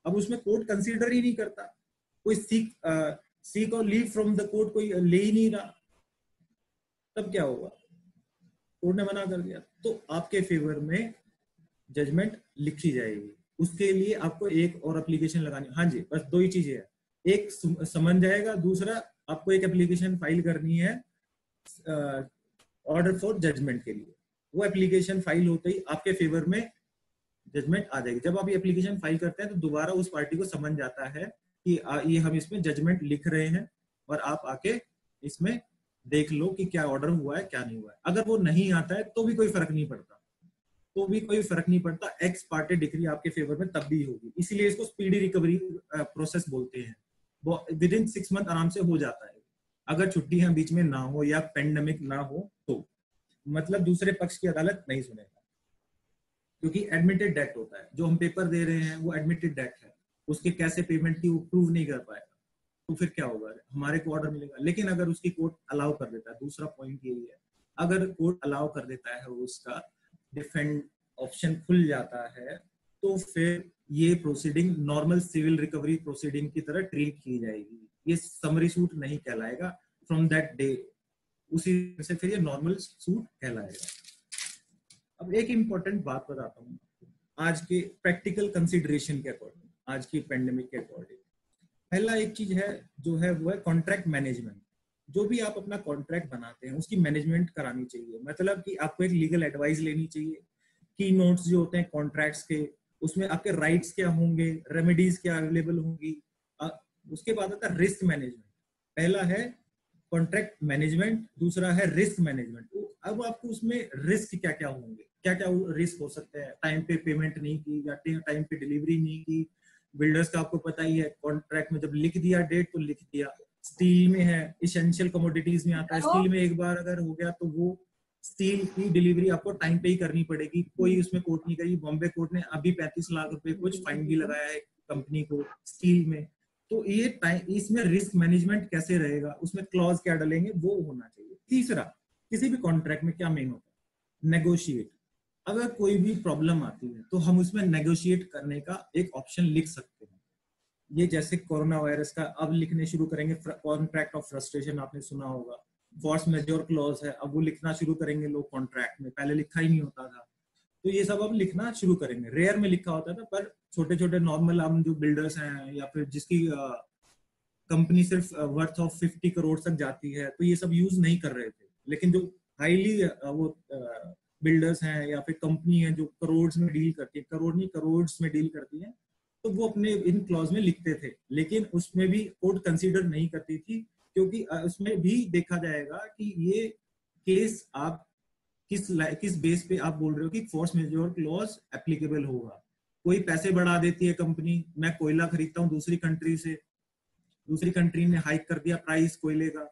अब उसमें कोर्ट कंसीडर ही नहीं करता, कोई सीक और लीव फ्रॉम द कोर्ट कोई ले ही नहीं रहा, तब क्या होगा, कोर्ट ने मना कर दिया तो आपके फेवर में जजमेंट लिखी जाएगी। उसके लिए आपको एक और एप्लीकेशन लगानी, हाँ जी बस 2 ही चीजें है, एक समन जाएगा, दूसरा आपको एक एप्लीकेशन फाइल करनी है ऑर्डर फॉर जजमेंट के लिए। वो एप्लीकेशन फाइल होते ही आपके फेवर में जजमेंट आ जाएगी। जब आप ये एप्लीकेशन फाइल करते हैं तो दोबारा उस पार्टी को समझ जाता है कि ये हम इसमें जजमेंट लिख रहे हैं और आप आके इसमें देख लो कि क्या ऑर्डर हुआ है क्या नहीं हुआ है। अगर वो नहीं आता है तो भी कोई फर्क नहीं पड़ता, एक्स पार्टी डिग्री आपके फेवर में तब भी होगी। इसीलिए इसको स्पीडी रिकवरी प्रोसेस बोलते हैं। वो विद इन 6 मंथ आराम से हो जाता है, अगर छुट्टियां बीच में ना हो या पेंडेमिक ना हो तो। मतलब दूसरे पक्ष की अदालत नहीं सुनेगा, क्योंकि एडमिटेड डेट होता है, जो हम पेपर दे रहे हैं वो एडमिटेड डेट है, उसके कैसे पेमेंट की वो प्रूव नहीं कर पाएगा, तो फिर क्या होगा, हमारे को ऑर्डर मिलेगा। लेकिन अगर उसकी कोर्ट अलाउ कर देता है, दूसरा पॉइंट यही है, अगर कोर्ट अलाउ कर देता है, उसका डिफेंड ऑप्शन खुल जाता है, तो फिर ये proceeding normal civil recovery proceeding की तरह ट्रीट की जाएगी। ये समरी सूट नहीं कहलाएगा फ्रॉम दैट डे, उसी से फिर ये नॉर्मल सूट कहलाएगा। अब एक इंपॉर्टेंट बात बताता हूँ आज के प्रैक्टिकल कंसिडरेशन के अकॉर्डिंग, आज की पेंडेमिक के अकॉर्डिंग। पहला एक चीज है जो है वो है कॉन्ट्रैक्ट मैनेजमेंट। जो भी आप अपना कॉन्ट्रैक्ट बनाते हैं उसकी मैनेजमेंट करानी चाहिए, मतलब कि आपको एक लीगल एडवाइस लेनी चाहिए, की नोट्स जो होते हैं कॉन्ट्रैक्ट्स के, उसमें आपके राइट्स क्या होंगे, रेमेडीज क्या अवेलेबल होंगी। उसके बाद आता है रिस्क मैनेजमेंट। पहला है कॉन्ट्रैक्ट मैनेजमेंट, दूसरा है रिस्क मैनेजमेंट। अब आपको उसमें रिस्क क्या क्या होंगे, क्या क्या रिस्क हो सकते हैं, टाइम पे पेमेंट नहीं की या टाइम पे डिलीवरी नहीं की। बिल्डर्स का आपको पता ही है, कॉन्ट्रैक्ट में जब लिख दिया डेट तो लिख दिया। स्टील में है, इसेंशियल कमोडिटीज में आता है, स्टील में एक बार अगर हो गया तो वो स्टील की डिलीवरी आपको टाइम पे ही करनी पड़ेगी, कोई उसमें कोर्ट नहीं करेगी। बॉम्बे कोर्ट ने अभी 35 लाख रुपए कुछ फाइन भी लगाया है कंपनी को स्टील में। तो ये इसमें रिस्क मैनेजमेंट कैसे रहेगा, उसमें क्लॉज क्या डालेंगे, वो होना चाहिए। तीसरा, किसी भी कॉन्ट्रैक्ट में क्या मेन होता है, नेगोशिएट। अगर कोई भी प्रॉब्लम आती है तो हम उसमें नेगोशिएट करने का एक ऑप्शन लिख सकते हैं। ये जैसे कोरोना वायरस का अब लिखने शुरू करेंगे, कॉन्ट्रैक्ट ऑफ फ्रस्ट्रेशन आपने सुना होगा, फोर्स मेजोर क्लॉज है, अब वो लिखना शुरू करेंगे लोग कॉन्ट्रैक्ट में, पहले लिखा ही नहीं होता था। तो ये सब अब लिखना शुरू करेंगे। रेयर में लिखा होता था, पर छोटे छोटे नॉर्मल हम जो बिल्डर्स हैं या फिर जिसकी कंपनी सिर्फ वर्थ ऑफ 50 करोड़ तक जाती है, तो ये सब यूज नहीं कर रहे थे। लेकिन जो हाईली वो बिल्डर्स हैं या फिर कंपनी है जो करोड़ में डील करती है, करोड़ नहीं करोड़ में डील करती है, तो वो अपने इन क्लॉज में लिखते थे। लेकिन उसमें भी कोर्ट कंसीडर नहीं करती थी, क्योंकि उसमें भी देखा जाएगा कि ये केस आप किस बेस पे आप बोल रहे हो कि फोर्स मेजोर क्लॉज एप्लीकेबल होगा। कोई पैसे बढ़ा देती है कंपनी, मैं कोयला खरीदता हूँ दूसरी कंट्री से, दूसरी कंट्री ने हाइक कर दिया प्राइस कोयले का,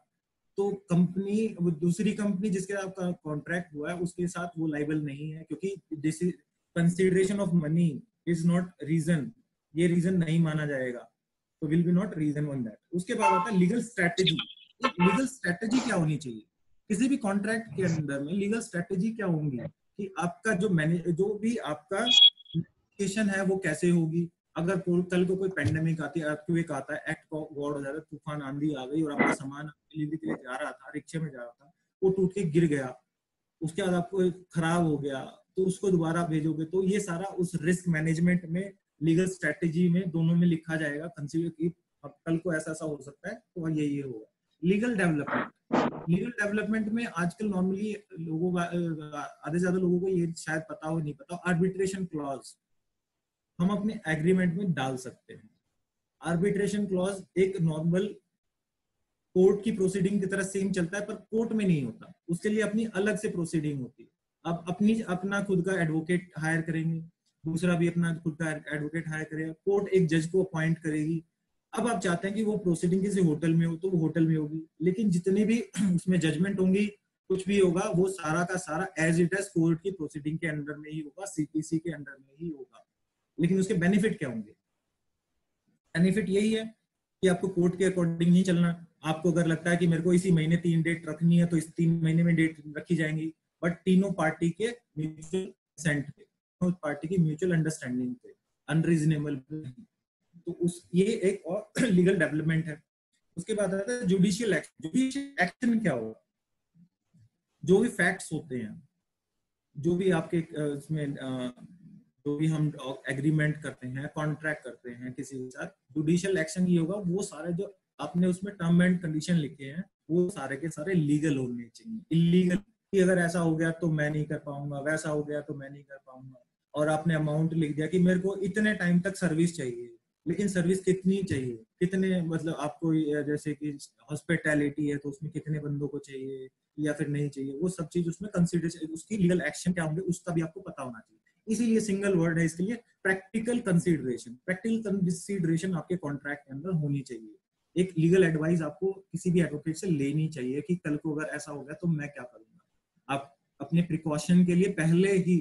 तो कंपनी, दूसरी कंपनी जिसके साथ आपका कॉन्ट्रैक्ट हुआ है उसके साथ वो लाइबल नहीं है, क्योंकि this is consideration of money is not reason, ये रीजन नहीं माना जाएगा, तो will be not reason on that. उसके बाद आता है लीगल स्ट्रेटेजी। लीगल स्ट्रेटेजी क्या होनी चाहिए किसी भी कॉन्ट्रैक्ट के अंदर में? लीगल स्ट्रेटेजी क्या होंगी कि आपका जो भी आपका है वो कैसे होगी। अगर कल को कोई पेंडेमिक आती है, अर्थक्वेक आता है, एक्ट ऑफ गॉड हो जाता है, तूफान आंधी आ गई और आपका सामान डिलीवरी के लिए जा रहा था, रिक्शे में जा रहा था, वो टूट के गिर गया, उसके बाद आपको खराब हो गया, तो उसको दोबारा भेजोगे, तो ये सारा उस रिस्क मैनेजमेंट में, लीगल स्ट्रेटेजी में, दोनों में लिखा जाएगा कंसीडर कि कल को ऐसा ऐसा हो सकता है, तो ये होगा। लीगल डेवलपमेंट में आजकल नॉर्मली लोगों का, आधे ज्यादा लोगों को ये शायद पता हो नहीं पता, आर्बिट्रेशन क्लॉज हम अपने एग्रीमेंट में डाल सकते हैं। आर्बिट्रेशन क्लॉज एक नॉर्मल कोर्ट की प्रोसीडिंग की तरह सेम चलता है, पर कोर्ट में नहीं होता, उसके लिए अपनी अलग से प्रोसीडिंग होती है। अब अपना खुद का एडवोकेट हायर करेंगे, दूसरा भी अपना खुद का एडवोकेट हायर करेगा, कोर्ट एक जज को अपॉइंट करेगी। अब आप चाहते हैं कि वो प्रोसीडिंग किसी होटल में हो तो वो होटल में होगी, लेकिन जितने भी उसमें जजमेंट होंगी, कुछ भी होगा, वो सारा का सारा एज इट एज कोर्ट की प्रोसीडिंग के अंडर में ही होगा, सीपीसी के अंडर में ही होगा। लेकिन उसके बेनिफिट क्या होंगे? बेनिफिट यही है कि आपको कोर्ट के अकॉर्डिंग नहीं चलना। आपको अगर लगता है कि मेरे को इसी महीने 3 डेट रखनी है, तो इस 3 महीने में डेट रखी जाएंगी, बट तीनों पार्टी के म्यूचुअल कंसेंट पे, तीनों पार्टी की म्यूचुअल अंडरस्टैंडिंग पे, अनरीजनेबल। तो ये एक और लीगल डेवलपमेंट है। उसके बाद आता है जुडिशियल एक्शन। जुडिशियल एक्शन क्या होगा? जो भी फैक्ट्स होते हैं, जो भी आपके इसमें जो भी हम एग्रीमेंट करते हैं, कॉन्ट्रैक्ट करते हैं किसी के साथ, जुडिशियल एक्शन ये होगा, वो सारे जो आपने उसमें टर्म एंड कंडीशन लिखे हैं वो सारे के सारे लीगल होने चाहिए। इलीगल कि अगर ऐसा हो गया तो मैं नहीं कर पाऊंगा, वैसा हो गया तो मैं नहीं कर पाऊंगा, और आपने अमाउंट लिख दिया कि मेरे को इतने टाइम तक सर्विस चाहिए, लेकिन सर्विस कितनी चाहिए, कितने, मतलब आपको जैसे कि हॉस्पिटैलिटी है तो उसमें कितने बंदों को चाहिए या फिर नहीं चाहिए, वो सब चीज उसमें कंसीडर, उसकी लीगल एक्शन क्या होंगे उसका भी आपको पता होना चाहिए। इसीलिए सिंगल वर्ड है इसके लिए, प्रैक्टिकल कंसीडरेशन। प्रैक्टिकल कंसीडरेशन आपके कॉन्ट्रैक्ट के अंदर होनी चाहिए। एक लीगल एडवाइस आपको किसी भी एडवोकेट से लेनी चाहिए कि कल को अगर ऐसा हो गया तो मैं क्या करूंगा। आप अपने प्रिकॉशन के लिए पहले ही,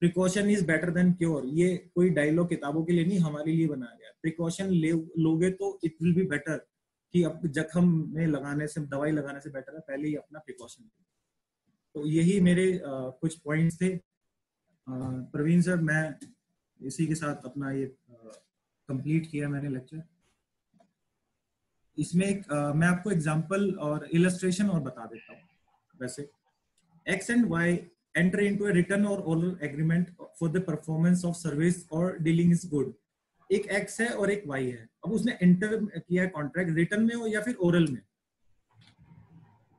precaution is better than cure, ये कोई डायलॉग किताबों के लिए नहीं, हमारे लिए बनाया गया। प्रिकॉशन लोगे तो इट विल बी बेटर, कि अब जख्म में लगाने से, दवाई लगाने से बेटर है पहले ही अपना प्रिकॉशन। तो यही मेरे कुछ पॉइंट्स थे। प्रवीण सर, मैं इसी के साथ अपना ये कंप्लीट किया मैंने लेक्चर। इसमें मैं आपको एग्जांपल और इलस्ट्रेशन और बता देता हूँ। वैसे X and Y enter into a written or oral agreement for the performance of service or dealing is good। एक X है और एक Y है। अब उसने एंटर किया है कॉन्ट्रैक्ट, रिटर्न में हो या फिर ओरल में।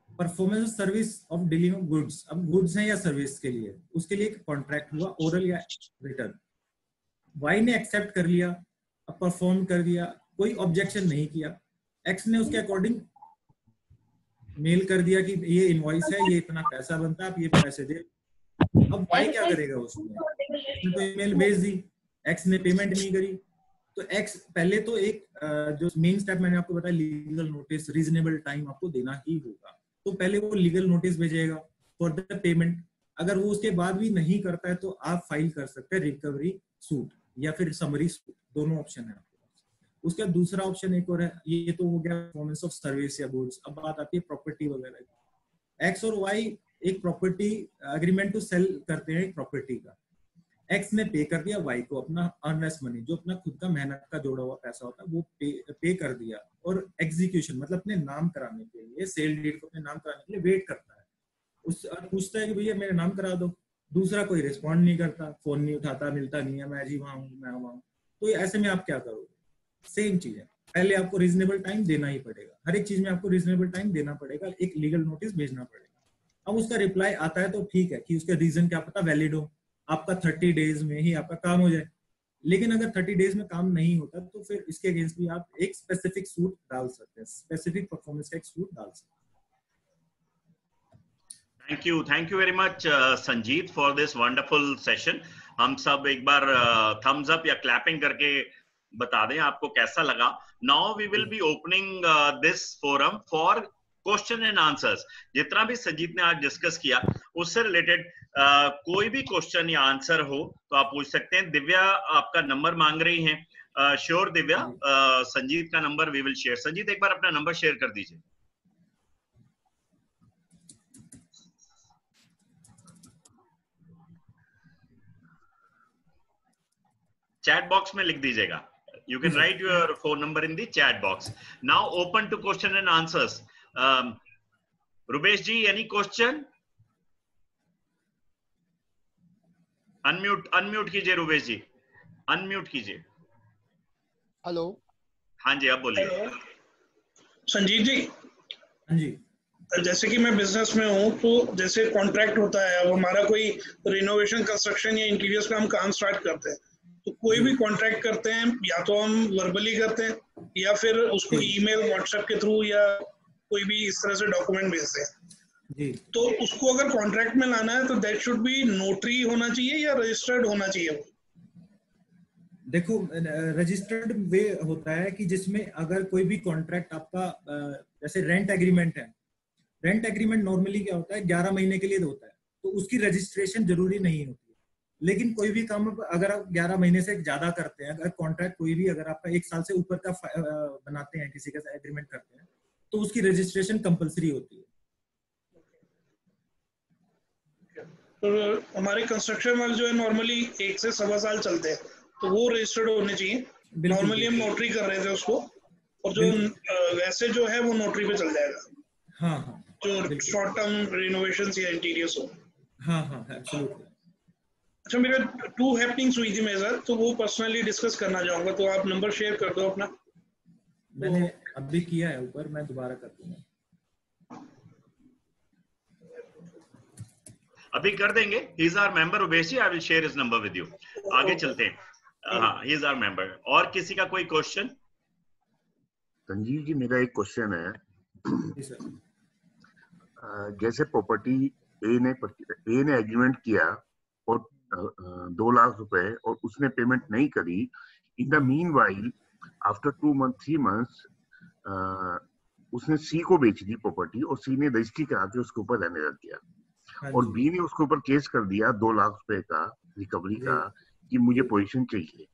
Performance service of dealing of goods, अब गुड्स है या सर्विस के लिए, उसके लिए एक कॉन्ट्रैक्ट हुआ, ओरल या रिटर्न। Y ने एक्सेप्ट कर लिया, अब परफॉर्म कर दिया, कोई ऑब्जेक्शन नहीं किया। X ने उसके अकॉर्डिंग मेल कर दिया कि ये इनवॉइस है, ये इतना पैसा बनता है, आप ये पैसे दे। अब Y क्या करेगा? उसने तो ईमेल भेज दी, X ने पेमेंट नहीं करी, तो X पहले तो एक जो मेन स्टेप मैंने आपको बताया, लीगल नोटिस, रीजनेबल टाइम आपको देना ही होगा। तो पहले वो लीगल नोटिस भेजेगा फॉर द पेमेंट। अगर वो उसके बाद भी नहीं करता है तो आप फाइल कर सकते हैं रिकवरी सूट या फिर समरी सूट, दोनों ऑप्शन है आपके पास। उसका दूसरा ऑप्शन एक और है, ये तो हो गया परफॉर्मेंस ऑफ सर्विस या गुड्स। अब बात आती है प्रॉपर्टी वगैरह की। X और Y एक प्रॉपर्टी एग्रीमेंट टू सेल करते हैं एक प्रॉपर्टी का। X ने पे कर दिया Y को अपना अर्नेस्ट मनी, जो अपना खुद का मेहनत का जोड़ा हुआ पैसा होता है, वो पे कर दिया। और एग्जीक्यूशन मतलब अपने नाम कराने के लिए, सेल डीड को अपने नाम कराने के लिए वेट करता है, उस पूछता है कि भैया मेरे नाम करा दो। दूसरा कोई रिस्पॉन्ड नहीं करता, फोन नहीं उठाता, मिलता नहीं है, मैं जी वहां हूँ, मैं वहां हूँ। तो ऐसे में आप क्या करोगे? सेम चीज है, पहले आपको रीजनेबल टाइम देना ही पड़ेगा, हर एक चीज में आपको रीजनेबल टाइम देना पड़ेगा, एक लीगल नोटिस भेजना पड़ेगा। अब उसका रिप्लाई आता है तो ठीक है कि उसका रीजन क्या पता वैलिड हो, आपका 30 डेज में ही आपका काम हो जाए। लेकिन अगर 30 डेज में काम नहीं होता तो फिर इसके अगेंस्ट भी आप एक स्पेसिफिक सूट डाल सकते हैं, स्पेसिफिक परफॉर्मेंस का एक सूट डाल सकते हैं। Thank you very much Sanjeet for this wonderful session. हम सब एक बार थम्स अप या क्लैपिंग करके बता दें आपको कैसा लगा। Now we will be opening this forum for question and answers. जितना भी संजीत ने आज डिस्कस किया उससे रिलेटेड कोई भी क्वेश्चन या आंसर हो तो आप पूछ सकते हैं। दिव्या आपका नंबर मांग रही हैं। श्योर दिव्या, संजीत का number we will share. Sanjeet एक बार अपना नंबर शेयर कर दीजिए। चैट बॉक्स में लिख दीजिएगा। You can write your phone number in the chat box. Now open to question and answers. Rubesh ji, any question? Unmute कीजिए रुबेश जी, अनम्यूट कीजिए। हेलो, हाँ जी, अब बोलिए। संजीव जी। हाँ जी। जैसे कि मैं बिजनेस में हूँ, तो जैसे कॉन्ट्रैक्ट होता है, अब हमारा कोई रिनोवेशन, कंस्ट्रक्शन या इंटीरियर्स का हम काम स्टार्ट करते हैं, तो कोई भी कॉन्ट्रैक्ट करते हैं या तो हम वर्बली करते हैं या फिर उसको ईमेल, व्हाट्सएप के थ्रू या कोई भी इस तरह से डॉक्यूमेंट भेजते हैं जी। तो उसको अगर कॉन्ट्रैक्ट में लाना है तो दैट शुड बी नोटरी होना चाहिए या रजिस्टर्ड होना चाहिए? वो देखो, रजिस्टर्ड वे होता है कि जिसमें अगर कोई भी कॉन्ट्रैक्ट आपका जैसे रेंट एग्रीमेंट है, रेंट एग्रीमेंट नॉर्मली क्या होता है 11 महीने के लिए होता है, तो उसकी रजिस्ट्रेशन जरूरी नहीं होती। लेकिन कोई भी काम अगर आप 11 महीने से ज्यादा करते हैं, अगर कॉन्ट्रैक्ट कोई भी अगर आपका 1 साल से ऊपर का बनाते हैं, किसी का एग्रीमेंट करते हैं, तो उसकी रजिस्ट्रेशन कंपलसरी होती है। तो हमारे कंस्ट्रक्शन वाले जो है नॉर्मली 1 से 1.25 साल चलते हैं, तो वो रजिस्टर्ड होने चाहिए। नॉर्मली हम नोटरी कर रहे थे उसको, और जो वैसे जो है वो नोटरी पे चल जाएगा। हाँ हाँ, जो शॉर्ट टर्म रिनोवेशंस या इंटीरियर्स हो। हाँ हाँ, एब्सोल्युटली। अच्छा, मेरे 2 हैपनिंग्स हुई थी मेरे साथ, तो वो पर्सनली डिस्कस करना चाहूंगा, तो आप नंबर शेयर कर दो अपना। मैंने अभी किया है ऊपर, मैं दोबारा कर दूंगा। अभी कर देंगे। ही इज आवर मेंबर उबेशी, I will share his number with you. आगे चलते हैं। हाँ, ही इज आवर मेंबर। और किसी का कोई क्वेश्चन? संजीव जी, मेरा एक क्वेश्चन है। जी सर। जैसे प्रॉपर्टी ए ने एग्रीमेंट किया और 2 लाख रुपए, और उसने पेमेंट नहीं करी। In the mean while after 2 month 3 months उसने सी को बेच दी प्रॉपर्टी, और सी ने रजिस्ट्री करा के उसके ऊपर रहने लग गया, और बी ने उसके ऊपर केस कर दिया 2 लाख रुपए का रिकवरी का कि मुझे पोजीशन चाहिए।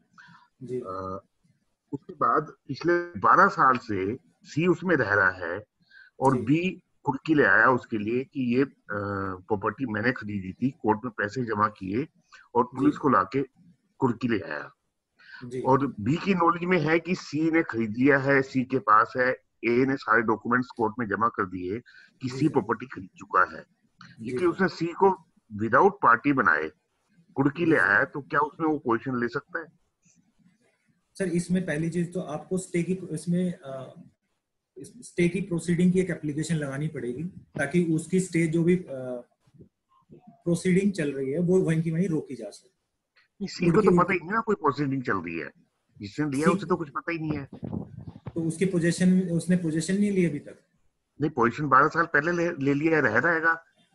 उसके बाद पिछले 12 साल से सी उसमें रह रहा है, और बी कुर्की ले आया उसके लिए कि ये प्रॉपर्टी मैंने खरीदी थी, कोर्ट में पैसे जमा किए और पुलिस को लाके कुर्की ले आया। और बी की नॉलेज में है कि सी ने खरीद लिया है, सी के पास है, ए ने सारे डॉक्यूमेंट्स कोर्ट में जमा कर दिए कि सी प्रॉपर्टी खरीद चुका है, लेकिन उसने सी को विदाउट पार्टी बनाए कुर्की ले आया, तो क्या उसमें वो पोजीशन ले सकता है? सर, इसमें पहली चीज तो आपको स्टे की, इसमें स्टे की प्रोसीडिंग की एक एप्लीकेशन लगानी पड़ेगी, ताकि उसकी स्टे जो भी प्रोसीडिंग चल रही है वो वहीं की वहीं रोकी जा सके। सी को तो पता ही नहीं ना कोई प्रोसीडिंग चल रही है, जिसने लिया उसे तो कुछ पता ही नहीं है। तो उसकी उसने पोजीशन नहीं ली अभी तक? नहीं, पोजीशन 12 साल पहले ले लिया, रह रहेगा,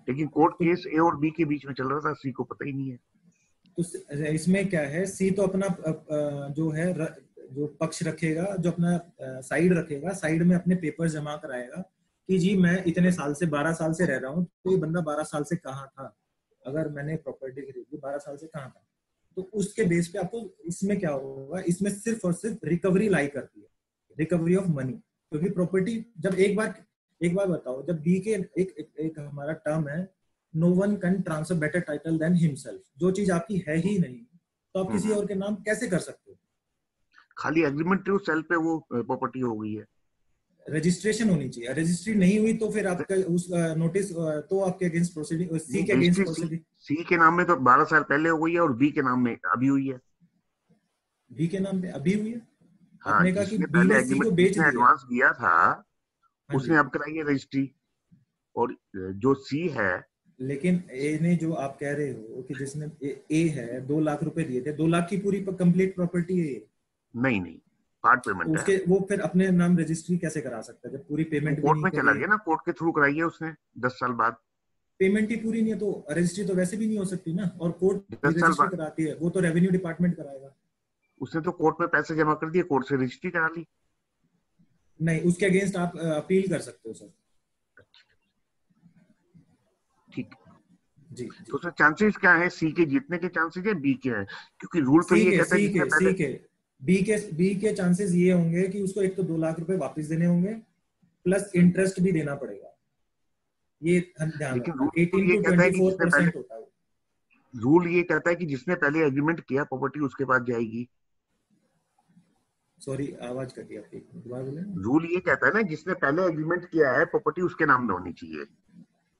लेकिन कोर्ट केस ए और बी के बीच में चल रहा था, सी को पता ही नहीं है। तो इसमें क्या है, सी तो अपना जो है जो पक्ष रखेगा, जो अपना साइड रखेगा, साइड में अपने पेपर जमा कराएगा कि जी मैं इतने साल से 12 साल से रह रहा हूँ, तो ये बंदा 12 साल से कहाँ था, अगर मैंने प्रॉपर्टी खरीदी 12 साल से कहाँ था। तो उसके बेस पे आपको इसमें क्या होगा, इसमें सिर्फ और सिर्फ रिकवरी लाई करती है, रिकवरी ऑफ मनी। क्योंकि प्रॉपर्टी जब एक बार बताओ, जब बी के एक हमारा टर्म है, no one can transfer better title than himself. जो चीज आपकी है ही नहीं, तो आप किसी और के नाम कैसे कर सकते हो? खाली एग्रीमेंट टू सेल पे वो प्रॉपर्टी हो गई है। रजिस्ट्रेशन होनी चाहिए, रजिस्ट्री नहीं हुई तो फिर आपका उस नोटिस तो आपके अगेंस्ट प्रोसीडिंग, सी के अगेंस्ट प्रोसीडिंग। सी के नाम में तो 12 साल पहले हो गई है, और बी के नाम में अभी हुई है। बी के नाम पे अभी हुई है? हाँ, आपने कहा कि जिसने बी पहले ने सी को एग्रीमेंट, बेच जिसने दिया। एडवांस दिया था हाँ उसने जी, अब कराई है रजिस्ट्री, और जो सी है, लेकिन ए ने, जो आप कह रहे हो कि जिसने ए है 2 लाख रुपए दिए थे, 2 लाख की पूरी कंप्लीट प्रॉपर्टी है ये। नहीं नहीं, पार्ट पेमेंट है। उसके वो फिर अपने नाम रजिस्ट्री कैसे करा सकता है जब पूरी वो पेमेंट भी कोर्ट नहीं में चला करी गया है? ना, कोर्ट के थ्रू कराई है उसने 10 साल बाद। पेमेंट ही पूरी नहीं है तो रजिस्ट्री तो वैसे भी नहीं हो सकती ना, और कोर्ट 10 साल रजिस्ट्री बाद कराती है, वो तो रेवेन्यू डिपार्टमेंट कराएगा। उसने तो कोर्ट में पैसे जमा कर दिए, कोर्ट से रजिस्ट्री करा ली। नहीं, उसके अगेंस्ट आप अपील कर सकते हो सर। ठीक, जी तो जी। उसमें चांसेस क्या है, सी के जीतने के चांसेस है, बी के हैं? क्योंकि रूल तो सी ये के कहता है सी जिसने के पहले, सी के बी के चांसेस ये होंगे कि उसको एक तो 2 लाख रुपए वापस देने होंगे, प्लस इंटरेस्ट भी देना पड़ेगा। ये ध्यान लेकिन रखना, रूल 18 ये to कहता है कि जिसने पहले, 24% होता है। रूल ये कहता है कि जिसने पहले एग्रीमेंट किया प्रॉपर्टी उसके पास जाएगी। सॉरी, आवाज कटी आपकी, दोबारा बोले ना। रूल ये कहता है ना, जिसने पहले एग्रीमेंट किया है प्रॉपर्टी उसके नाम में होनी चाहिए।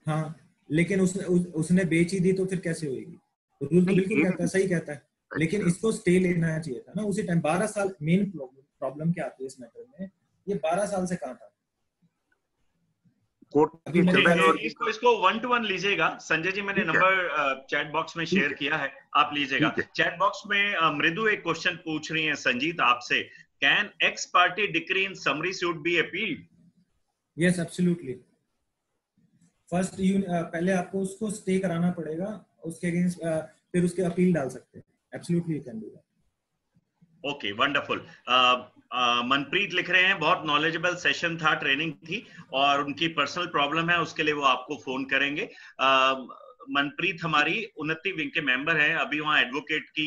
हाँ, लेकिन उसने बेच ही दी तो फिर कैसे होगी? रूल तो नहीं, बिल्कुल कहता है, सही कहता है, लेकिन अच्छा, इसको स्टे लेना चाहिए था ना उसी टाइम। 12 साल मेन प्रॉब्लम क्या आती है इस मैटर में, ये 12 साल से कहाँ था? कोर्ट अभी के चल मैंने रहा है और इसको 1-to-1 लीजिएगा। संजय जी, मैंने ठीक है, नंबर चैट बॉक्स में शेयर ठीक है, किया है, आप लीजिएगा। ठीक है। चैट बॉक्स में मृदु एक क्वेश्चन पूछ रही हैं संजीत आपसे, can ex parte decree in summary suit be appealed? Yes, absolutely. First पहले आपको उसको स्टे कराना पड़ेगा, उसके अगेंस्ट फिर उसके अपील डाल सकते हैं। Absolutely you can do that. Okay, wonderful. Manpreet लिख रहे हैं, बहुत नॉलेजेबल सेशन था, ट्रेनिंग थी, और उनकी पर्सनल प्रॉब्लम है, उसके लिए वो आपको फोन करेंगे। मनप्रीत हमारी उन्नति विंग के मेंबर हैं, अभी वहाँ एडवोकेट की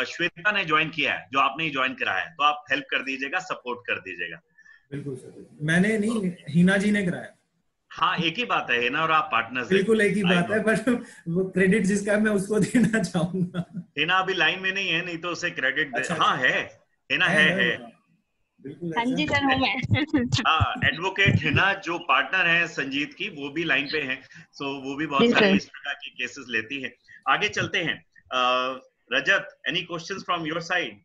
श्वेता ने ज्वाइन किया है, जो आपने ज्वाइन कराया है, तो आप हेल्प कर दीजिएगा, सपोर्ट कर दीजिएगा। बिल्कुल सर, मैंने नहीं, हिना जी ने कराया। हाँ, एक ही बात है ना, और आप पार्टनर्स हैं। बिल्कुल एक ही बात है, बट वो क्रेडिट जिसका है मैं उसको देना चाहूंगा। हिना अभी लाइन में नहीं है, नहीं तो उसे क्रेडिट दे। अच्छा, हाँ है, हिना है। बिल्कुल हाँ जी सर, हूँ मैं। हाँ, एडवोकेट हिना जो पार्टनर है संजीत की, वो भी लाइन पे हैं, सो वो भी बहुत सारे इस प्रकार के केसेस लेती है। आगे चलते हैं। Rajat, any questions from your side?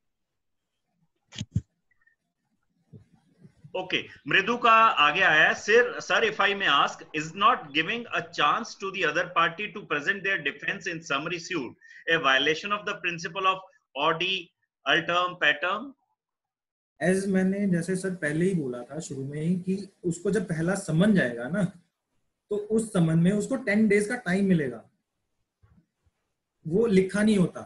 Okay, Mridu का आगे आया है, sir if I may ask, is not giving a chance to the other party to present their defence in summary suit a violation of the principle of audi alteram partem? As मैंने जैसे sir पहले ही बोला था शुरू में ही कि उसको जब पहला समन जाएगा ना, तो उस समन में उसको 10 डेज का टाइम मिलेगा। वो लिखा नहीं होता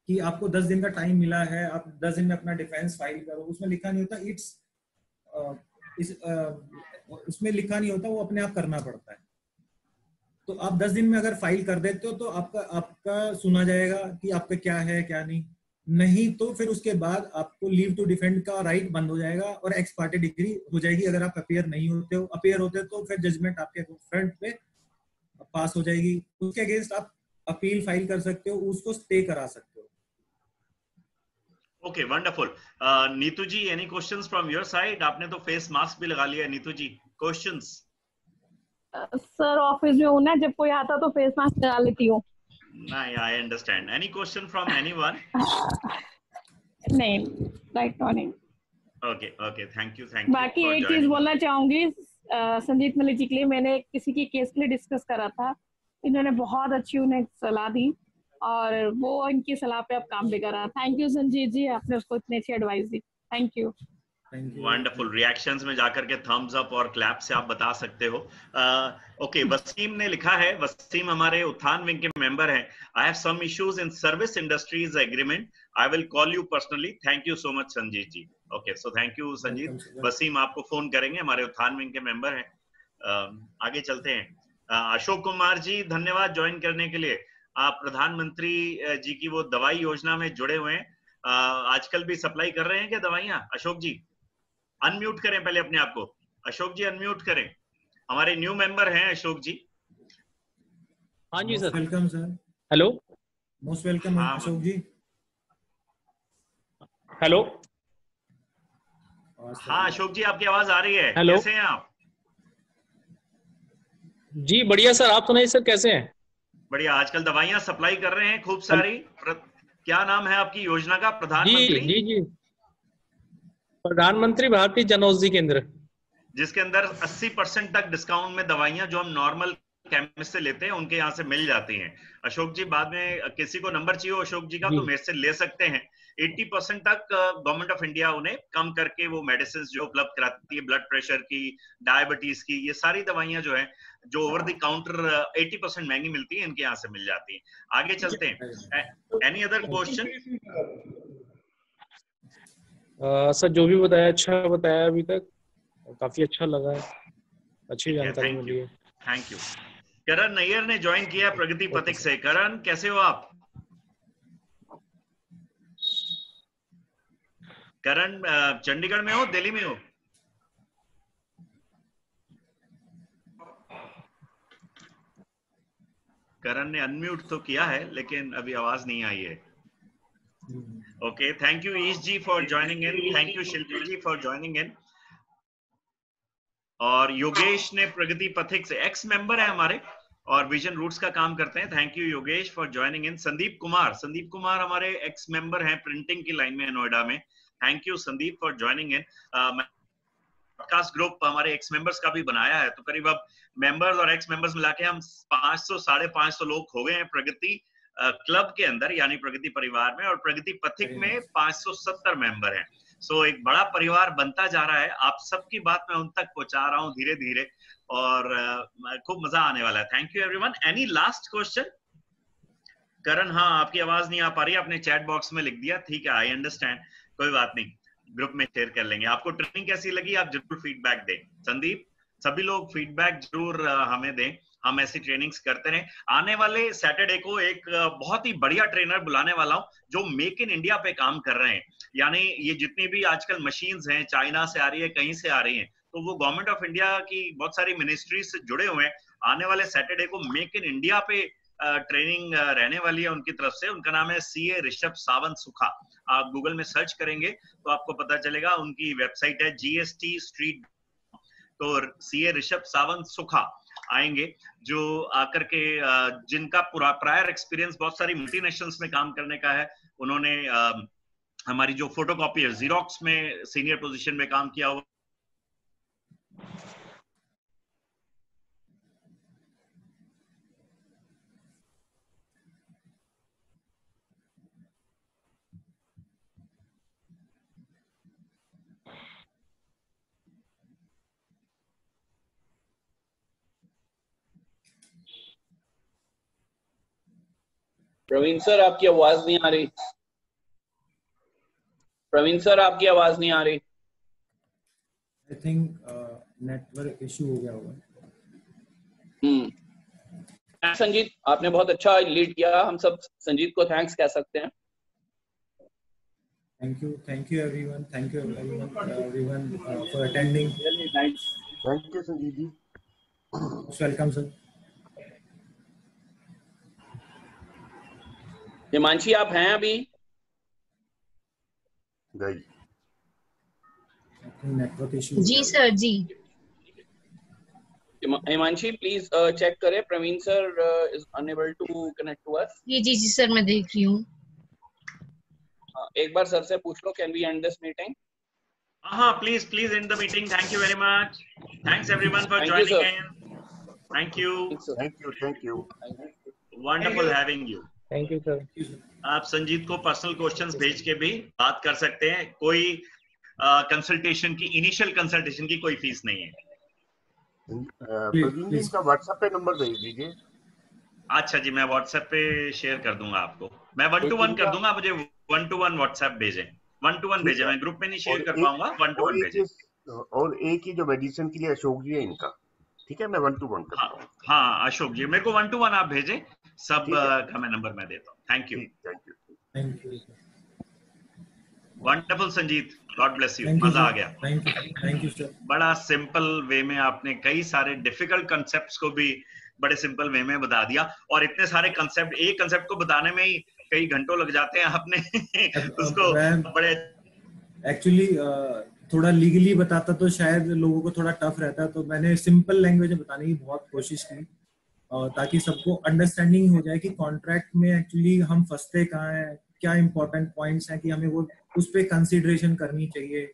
कि आपको 10 दिन का टाइम मिला है, आप 10 दिन में अपना डिफेंस फाइल करो, उसमें लिखा नहीं होता। उसमें लिखा नहीं होता, वो अपने आप करना पड़ता है। तो आप 10 दिन में अगर फाइल कर देते हो तो आपका सुना जाएगा कि आपका क्या है क्या नहीं तो फिर उसके बाद आपको लीव टू डिफेंड का राइट बंद हो जाएगा और एक्स पार्टी डिग्री हो जाएगी। अगर आप अपियर नहीं होते हो, अपियर होते हो तो फिर जजमेंट आपके फ्रंट पे पास हो जाएगी। उसके अगेंस्ट आप अपील फाइल कर सकते हो, उसको स्टे करा सकते हो। Okay, wonderful. Neetu ji, any questions from your side? आपने तो फेस मास्क भी लगा लिया। Neetu ji, questions? Sir office में हूँ ना, जब कोई आता तो फेस मास्क लगा लेती हूँ। नहीं, I understand. Any question from anyone? नहीं, राइट नो नहीं। ओके ओके, थैंक यू बाकी एक चीज बोलना चाहूंगी संजीत मलिक जी के लिए, मैंने किसी के केस के लिए डिस्कस करा था, इन्होंने बहुत अच्छी उन्हें सलाह दी और वो इनकी सलाह पे अब काम भी करा। थैंक यू संजीत जी, आपने उसको इतनी अच्छी advice the. Thank you. Wonderful. Reactions में जाकर के थम्स अप और क्लैप से आप बता सकते हो। ओके, वसीम ने लिखा है, वसीम हमारे उत्थान विंग के मेंबर हैं। I have some issues in service industries agreement, I will call you personally. Thank you so much Sanjeet ji. Okay, so thank you Sanjeet. Waseem आपको फोन करेंगे, हमारे उत्थान विंग के मेंबर हैं। आगे चलते हैं। अशोक कुमार जी, धन्यवाद ज्वाइन करने के लिए। आप प्रधानमंत्री जी की वो दवाई योजना में जुड़े हुए हैं, आजकल भी सप्लाई कर रहे हैं क्या दवाइयां? अशोक जी अनम्यूट करें पहले अपने आप को। अशोक जी अनम्यूट करें, हमारे न्यू मेंबर हैं अशोक जी। हाँ जी sir, welcome sir. Hello, most welcome Ashok ji. Hello. हाँ अशोक जी, आपकी आवाज आ रही है। हेलो, कैसे हैं आप? जी बढ़िया सर, आप सुनाइए सर, कैसे हैं? बढ़िया। आजकल दवाइयां सप्लाई कर रहे हैं खूब सारी। क्या नाम है आपकी योजना का? प्रधानमंत्री जी जी जी प्रधानमंत्री भारतीय जनौषधि केंद्र, जिसके अंदर 80% तक डिस्काउंट में दवाइयां जो हम नॉर्मल केमिस्ट से लेते हैं उनके यहाँ से मिल जाती हैं। अशोक जी, बाद में किसी को नंबर चाहिए अशोक जी का तो मेरे से ले सकते हैं। 80% तक गवर्नमेंट ऑफ इंडिया उन्हें कम करके वो मेडिसिन जो उपलब्ध कराती है, ब्लड प्रेशर की, डायबिटीज की, ये सारी दवाइयां जो है जो ओवर द काउंटर 80% महंगी मिलती है, इनके यहाँ से मिल जाती है। आगे चलते हैं। Any other question? सर जो भी बताया अच्छा बताया अभी तक, काफी अच्छा लगा है, अच्छी जानकारी मिली है। Thank you. करण नैयर ने ज्वाइन किया प्रगति पथिक से। करण कैसे हो आप? करण चंडीगढ़ में हो, दिल्ली में हो? करण ने अनम्यूट तो किया है लेकिन अभी आवाज नहीं आई है। Okay, thank you Ish ji for joining in, thank you Shilpi ji for joining in. और योगेश ने प्रगति पथिक से, एक्स मेंबर है हमारे और विजन रूट्स का काम करते हैं। Thank you Yogesh for joining इन। संदीप कुमार हमारे एक्स मेंबर हैं प्रिंटिंग की लाइन में नोएडा में। Thank you Sandeep for joining in. Podcast group हमारे एक्स मेंबर्स का भी बनाया है, तो करीब अब मेंबर्स और एक्स मेंबर्स मिला के हम 500 550 लोग हो गए हैं प्रगति क्लब के अंदर, यानी प्रगति परिवार में। और प्रगति पथिक में 570 मेंबर हैं। सो एक बड़ा परिवार बनता जा रहा है। आप सबकी बात मैं उन तक पहुंचा रहा हूं धीरे धीरे और खूब मजा आने वाला है। Thank you everyone. Any last question? Karan, हाँ आपकी आवाज नहीं आ पा रही है, आपने चैट बॉक्स में लिख दिया, ठीक है, आई अंडरस्टैंड, कोई बात नहीं, ग्रुप में शेयर कर लेंगे। आपको ट्रेनिंग कैसी लगी आप जरूर फीडबैक दें। संदीप, सभी लोग फीडबैक जरूर हमें दें, हम ऐसी ट्रेनिंग्स करते रहे। आने वाले सैटरडे को एक बहुत ही बढ़िया ट्रेनर बुलाने वाला हूं जो मेक इन इंडिया पे काम कर रहे हैं, यानी ये जितनी भी आजकल मशीन्स हैं चाइना से आ रही है, कहीं से आ रही हैं, तो वो गवर्नमेंट ऑफ इंडिया की बहुत सारी मिनिस्ट्रीज से जुड़े हुए हैं। आने वाले सैटरडे को मेक इन इंडिया पे ट्रेनिंग रहने वाली है उनकी तरफ से। उनका नाम है सीए ऋषभ सावंत सुखा। आप गूगल में सर्च करेंगे तो आपको पता चलेगा। उनकी वेबसाइट है GST Street। तो सीए ऋषभ सावंत सुखा आएंगे जो आकर के जिनका पूरा प्रायर एक्सपीरियंस बहुत सारी मल्टीनेशनल्स में काम करने का है। उन्होंने हमारी जो फोटोकॉपियर जीरोक्स में सीनियर पोजीशन में काम किया हुआ, प्रवीण सर आपकी आवाज नहीं आ रही। प्रवीण सर आपकी आवाज नहीं आ रही। आई थिंक नेटवर्क इशू हो गया होगा। संजीत, आपने बहुत अच्छा लीड किया, हम सब संजीत को थैंक्स कह सकते हैं। Thank you everyone, thank you everyone for attending. Thank you Sanjeet ji, welcome sir. Himanshi आप हैं अभी? Network issue. जी सर जी। हिमांशी प्लीज चेक करें, Praveen sir is unable to connect to us. जी सर मैं देख रही हूँ। एक बार सर से पूछ लो, can we end this meeting? हाँ please end the meeting. Thank you very much. Thanks everyone for joining in. Thank you. Wonderful having you. Thank you sir. आप संजीत को पर्सनल क्वेश्चंस भेज के भी बात कर सकते हैं। कोई कंसल्टेशन की, इनिशियल कंसल्टेशन की कोई फीस नहीं है। प्रवीण जी का व्हाट्सएप पे नंबर भेज दीजिए। अच्छा जी, मैं व्हाट्सएप पे शेयर कर दूंगा आपको। मैं 1-to-1 कर दूंगा, मुझे 1-to-1 व्हाट्सएप भेजें। 1-to-1 भेजें, मैं ग्रुप में नहीं शेयर कर पाऊंगा। 1-to-1 भेजें। और एक ही जो मेडिसिन के लिए अशोक जी है इनका, ठीक है, मैं 1-to-1 करता हूं। हाँ अशोक जी, मेरे को 1-to-1 आप भेजें, सब का मैं नंबर मैं देता हूँ। Thank you. Wonderful Sanjeet, God bless you. मजा आ गया। Thank you sir. बड़ा सिंपल वे में आपने कई सारे डिफिकल्ट कंसेप्ट्स को भी बड़े सिंपल वे में बता दिया। और इतने सारे कंसेप्ट, एक कंसेप्ट को बताने में ही कई घंटों लग जाते हैं। आपने उसको बड़े एक्चुअली थोड़ा लीगली बताता तो शायद लोगों को थोड़ा टफ रहता, तो मैंने सिंपल लैंग्वेज में बताने की बहुत कोशिश की, और ताकि सबको अंडरस्टैंडिंग हो जाए कि कॉन्ट्रैक्ट में एक्चुअली हम फंसते कहाँ हैं, क्या इंपॉर्टेंट पॉइंट्स हैं कि हमें वो उस पे कंसीडरेशन करनी चाहिए।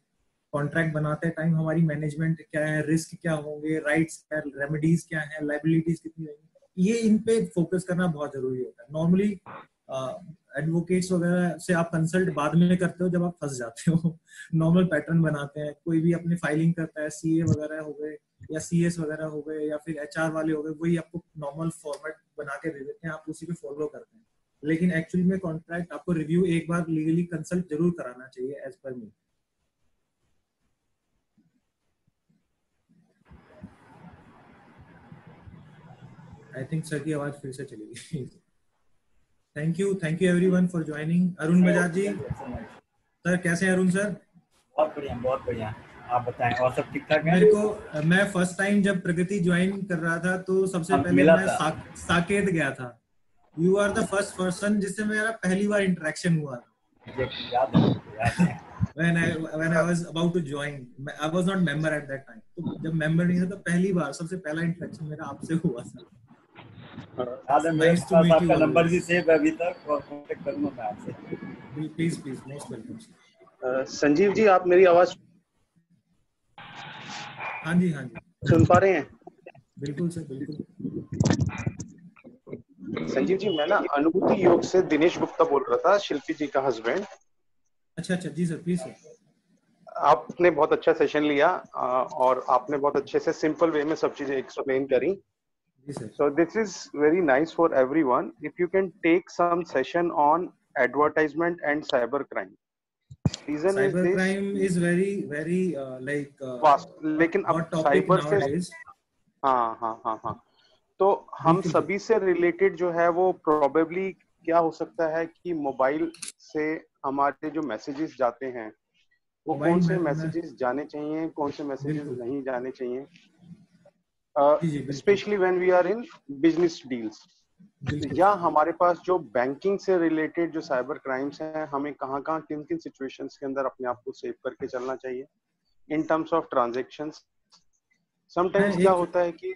कॉन्ट्रैक्ट बनाते टाइम हमारी मैनेजमेंट क्या है, रिस्क क्या होंगे, राइट्स क्या, रेमेडीज क्या है, लाइबिलिटीज कितनी होंगी, ये इन पे फोकस करना बहुत जरूरी होता है। नॉर्मली एडवोकेट्स वगैरह से आप कंसल्ट बाद में करते हो जब आप फंस जाते हो। नॉर्मल पैटर्न बनाते हैं, कोई भी अपनी फाइलिंग करता है, सीए वगैरह हो गए या सीएस वगैरह हो गए या फिर एचआर वाले हो गए, वही आपको नॉर्मल फॉर्मेट बना के दे देते हैं, आप उसी पे फॉलो करते हैं। लेकिन एक्चुअली में कॉन्ट्रैक्ट आपको रिव्यू एक बार लीगली कंसल्ट जरूर कराना चाहिए as per me. I think sir की आवाज फिर से चली गई। Thank you everyone for joining. Arun Bajaj ji sir, कैसे हैं अरुण सर? बहुत बढ़िया, बहुत बढ़िया। आप बताएं, और सब ठीक ठाक है? मेरे को, मैं फर्स्ट टाइम जब प्रगति ज्वाइन कर रहा था तो सबसे पहले मैं साकेत गया था। You are the first person जिससे मेरा पहली बार इंटरेक्शन हुआ था। याद है। When I was about to join, I was not member at that time. तो जब member नहीं था तो पहली बार सबसे पहला इंटरेक्शन मेरा आपसे हुआ था। nice to meet आपका नंबर भी सेव है अभी तक, और कांटेक्ट करूंगा मैं आपसे। Please most welcome. Sanjeev ji, आप मेरी आवाज हाँ जी सुन पा रहे हैं? बिल्कुल सर, बिल्कुल। संजीव जी, मैं ना अनुभूति योग से दिनेश गुप्ता बोल रहा था, शिल्पी जी का हस्बैंड। अच्छा जी सर, प्लीज सर। आपने बहुत अच्छा सेशन लिया और आपने बहुत अच्छे से सिंपल वे में सब चीजें एक्सप्लेन करी। So this is very nice for everyone. If you can take some session on advertisement and cyber crime. Reason is this. Cyber crime is very like vast. लेकिन अब साइबर से हाँ तो हम सभी से रिलेटेड जो है वो प्रोबेबली क्या हो सकता है कि मोबाइल से हमारे जो मैसेजेस जाते हैं वो कौन से मैसेजेस जाने चाहिए, कौन से मैसेजेस नहीं जाने चाहिए, specially when we are in business deals, या हमारे पास जो बैंकिंग से रिलेटेड जो साइबर क्राइम्स हैं, हमें कहाँ किन सिचुएशंस के अंदर अपने आप को सेव करके चलना चाहिए in terms of transactions. Sometimes क्या होता है कि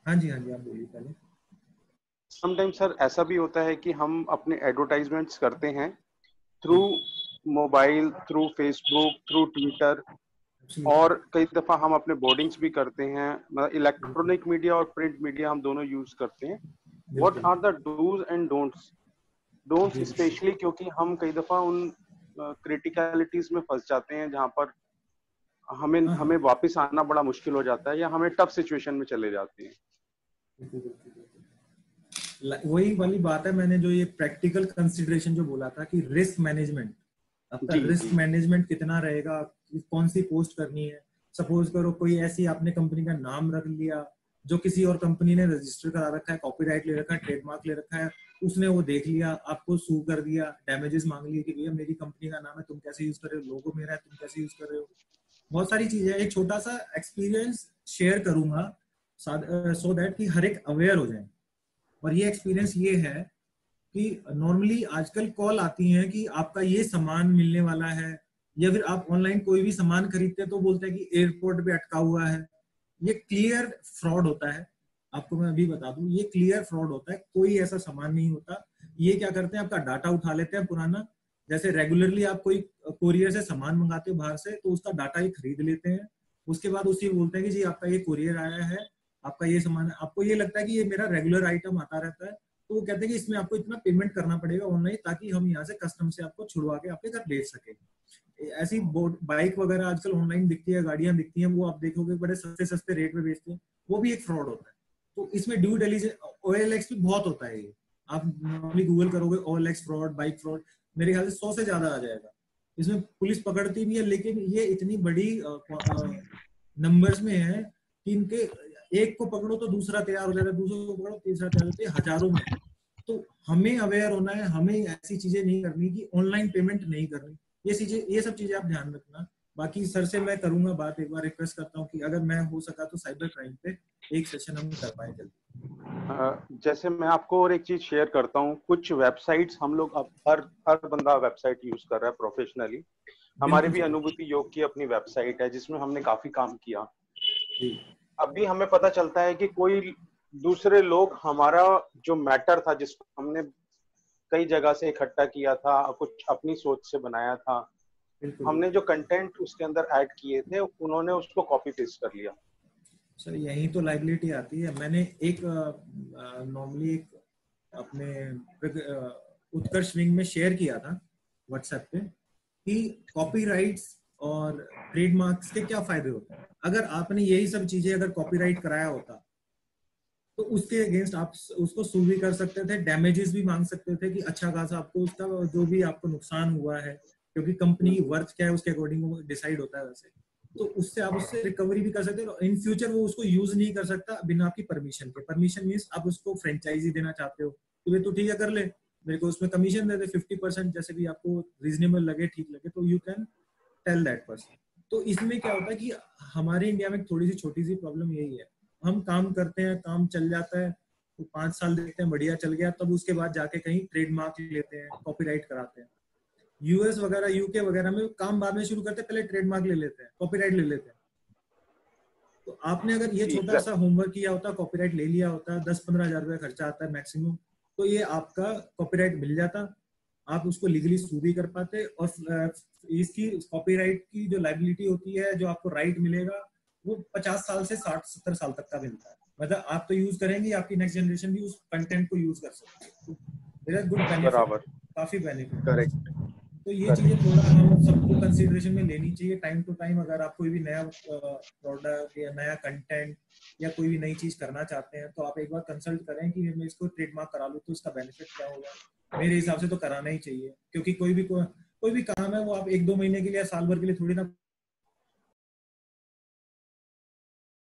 हाँ जी आप बोलिए पहले। समटाइम्स सर ऐसा भी होता है कि हम अपने एडवर्टाइजमेंट्स करते हैं through mobile, through Facebook, through Twitter, और कई दफा हम अपने बोर्डिंग्स भी करते हैं, मतलब इलेक्ट्रॉनिक मीडिया और प्रिंट मीडिया हम दोनों यूज करते हैं। What are the do's and don'ts specially, क्योंकि हम कई दफा उन क्रिटिकलिटीज में फंस जाते हैं जहां पर हमें वापस आना बड़ा मुश्किल हो जाता है या हमें टफ सिचुएशन में चले जाते हैं। वही वाली बात है, मैंने जो ये प्रैक्टिकल कंसिडरेशन जो बोला था कि रिस्क मैनेजमेंट, आपका रिस्क मैनेजमेंट कितना रहेगा, कौन सी पोस्ट करनी है। सपोज करो कोई ऐसी आपने कंपनी का नाम रख लिया जो किसी और कंपनी ने रजिस्टर करा रखा है, कॉपीराइट ले रखा है, ट्रेडमार्क ले रखा है, उसने वो देख लिया, आपको सू कर दिया, डैमेजेस मांग लिए कि भैया मेरी कंपनी का नाम है, तुम कैसे यूज कर रहे हो, लोगो मेरा है, तुम कैसे यूज कर रहे हो। बहुत सारी चीजें। एक छोटा सा एक्सपीरियंस शेयर करूंगा सो दैट कि हर एक अवेयर हो जाए। और ये एक्सपीरियंस ये है कि नॉर्मली आजकल कॉल आती हैं कि आपका ये सामान मिलने वाला है, या फिर आप ऑनलाइन कोई भी सामान खरीदते हैं तो बोलते हैं कि एयरपोर्ट पे अटका हुआ है। ये क्लियर फ्रॉड होता है, आपको मैं अभी बता दूं, ये क्लियर फ्रॉड होता है, कोई ऐसा सामान नहीं होता। ये क्या करते हैं, आपका डाटा उठा लेते हैं पुराना, जैसे रेगुलरली आप कोई कोरियर से सामान मंगाते हो बाहर से, तो उसका डाटा ये खरीद लेते हैं, उसके बाद उसी बोलते हैं कि जी आपका ये कोरियर आया है, आपका ये सामान है, आपको ये लगता है कि ये मेरा रेगुलर आइटम आता रहता है, तो वो कहते हैं कि इसमें आपको इतना पेमेंट करना पड़ेगा ऑनलाइन, ताकि हम यहाँ से कस्टम से आपको छुड़वा के आपके घर भेज सके। ऐसी बाइक वगैरह आजकल ऑनलाइन दिखती है, गाड़ियां दिखती हैं, वो आप देखोगे बड़े सस्ते रेट में बेचते हैं, वो भी एक फ्रॉड होता है। तो इसमें ड्यू डिलिजेंस, OLX भी बहुत होता है। ये आप नॉर्मली गूगल करोगे OLX फ्रॉड, बाइक फ्रॉड, मेरे ख्याल से 100 से ज्यादा आ जाएगा। इसमें पुलिस पकड़ती भी है, लेकिन ये इतनी बड़ी नंबर्स में है कि इनके एक को पकड़ो तो दूसरा तैयार हो जाता है, दूसरे को पकड़ो तीसरा तैयार होता है, हजारों में। तो हमें अवेयर होना है, हमें ऐसी चीजें नहीं करनी कि ऑनलाइन पेमेंट नहीं करनी, ये सब चीजें आप ध्यान रखना। बाकी सर से मैं करूंगा बात, एक बार रिक्वेस्ट करता हूँ कि अगर मैं हो सका तो साइबर क्राइम पे एक सेशन हम कर पाए जल्दी। जैसे मैं आपको और एक चीज शेयर करता हूँ, कुछ वेबसाइट्स हम लोग अब हर बंदा वेबसाइट यूज कर रहा है प्रोफेशनली। हमारी भी अनुभूति योग की अपनी वेबसाइट है जिसमें हमने काफी काम किया। अभी हमें पता चलता है कि कोई दूसरे लोग हमारा जो मैटर था, जिसको हमने कई जगह से इकट्ठा किया था, कुछ अपनी सोच से बनाया था, हमने जो कंटेंट उसके अंदर ऐड किए थे उन्होंने उसको कॉपी पेस्ट कर लिया। सर यही तो लाइबिलिटी आती है। मैंने एक नॉर्मली एक अपने उत्कर्ष विंग में शेयर किया था व्हाट्सएप पे कि कॉपीराइट्स और ट्रेडमार्क्स के क्या फायदे होते हैं। अगर आपने यही सब चीजें अगर कॉपीराइट कराया होता तो उसके अगेंस्ट आप उसको सू भी कर सकते थे, डैमेजेस भी मांग सकते थे कि अच्छा खासा आपको उसका जो भी आपको नुकसान हुआ है, क्योंकि कंपनी की वर्थ क्या है उसके अकॉर्डिंग डिसाइड होता है वैसे, तो उससे आप उससे रिकवरी भी कर सकते हो। इन फ्यूचर वो उसको यूज नहीं कर सकता बिना आपकी परमिशन के। परमिशन मीन्स आप उसको फ्रेंचाइजी देना चाहते हो तो तो ठीक है कर ले, मेरे को उसमें कमीशन दे दे 50%, जैसे भी आपको रीजनेबल लगे, ठीक लगे, तो you can tell that person. तो इसमें क्या होता है कि हमारे इंडिया में थोड़ी सी छोटी सी प्रॉब्लम यही है, हम काम करते हैं, काम चल जाता है तो 5 साल देखते हैं बढ़िया चल गया, तब उसके बाद जाके कहीं ट्रेडमार्क लेते हैं, कॉपीराइट कराते हैं। यूएस वगैरह यूके वगैरह में काम बाद में शुरू करते हैं, पहले ट्रेडमार्क ले लेते हैं, कॉपीराइट ले लेते हैं। तो आपने अगर ये छोटा सा होमवर्क किया होता, कॉपीराइट ले लिया होता, 10-15 हजार रुपये खर्चा आता है मैक्सिमम, तो ये आपका कॉपीराइट मिल जाता, आप उसको लीगली सू भी कर पाते, और इसकी कॉपीराइट की जो लाइबिलिटी होती है, जो आपको राइट मिलेगा, वो 50 साल से 60-70 साल तक का मिलता है। मतलब आप तो यूज करेंगे, आपकी नेक्स्ट जनरेशन भी उस कंटेंट को यूज कर सकती है। देयर आर गुड बेनिफिट, काफी बेनिफिट। करेक्ट। तो ये चीजें थोड़ा हम सबको कंसीडरेशन में लेनी चाहिए टाइम टू टाइम। अगर आप कोई भी नया प्रोडक्ट या नया कंटेंट या कोई भी नई चीज करना चाहते हैं तो आप एक बार कंसल्ट करें कि मैं इसको ट्रेडमार्क करा लूं तो इसका बेनिफिट क्या होगा। मेरे हिसाब से तो कराना ही चाहिए, क्योंकि कोई भी काम है वो आप 1-2 महीने के लिए या साल भर के लिए थोड़ी ना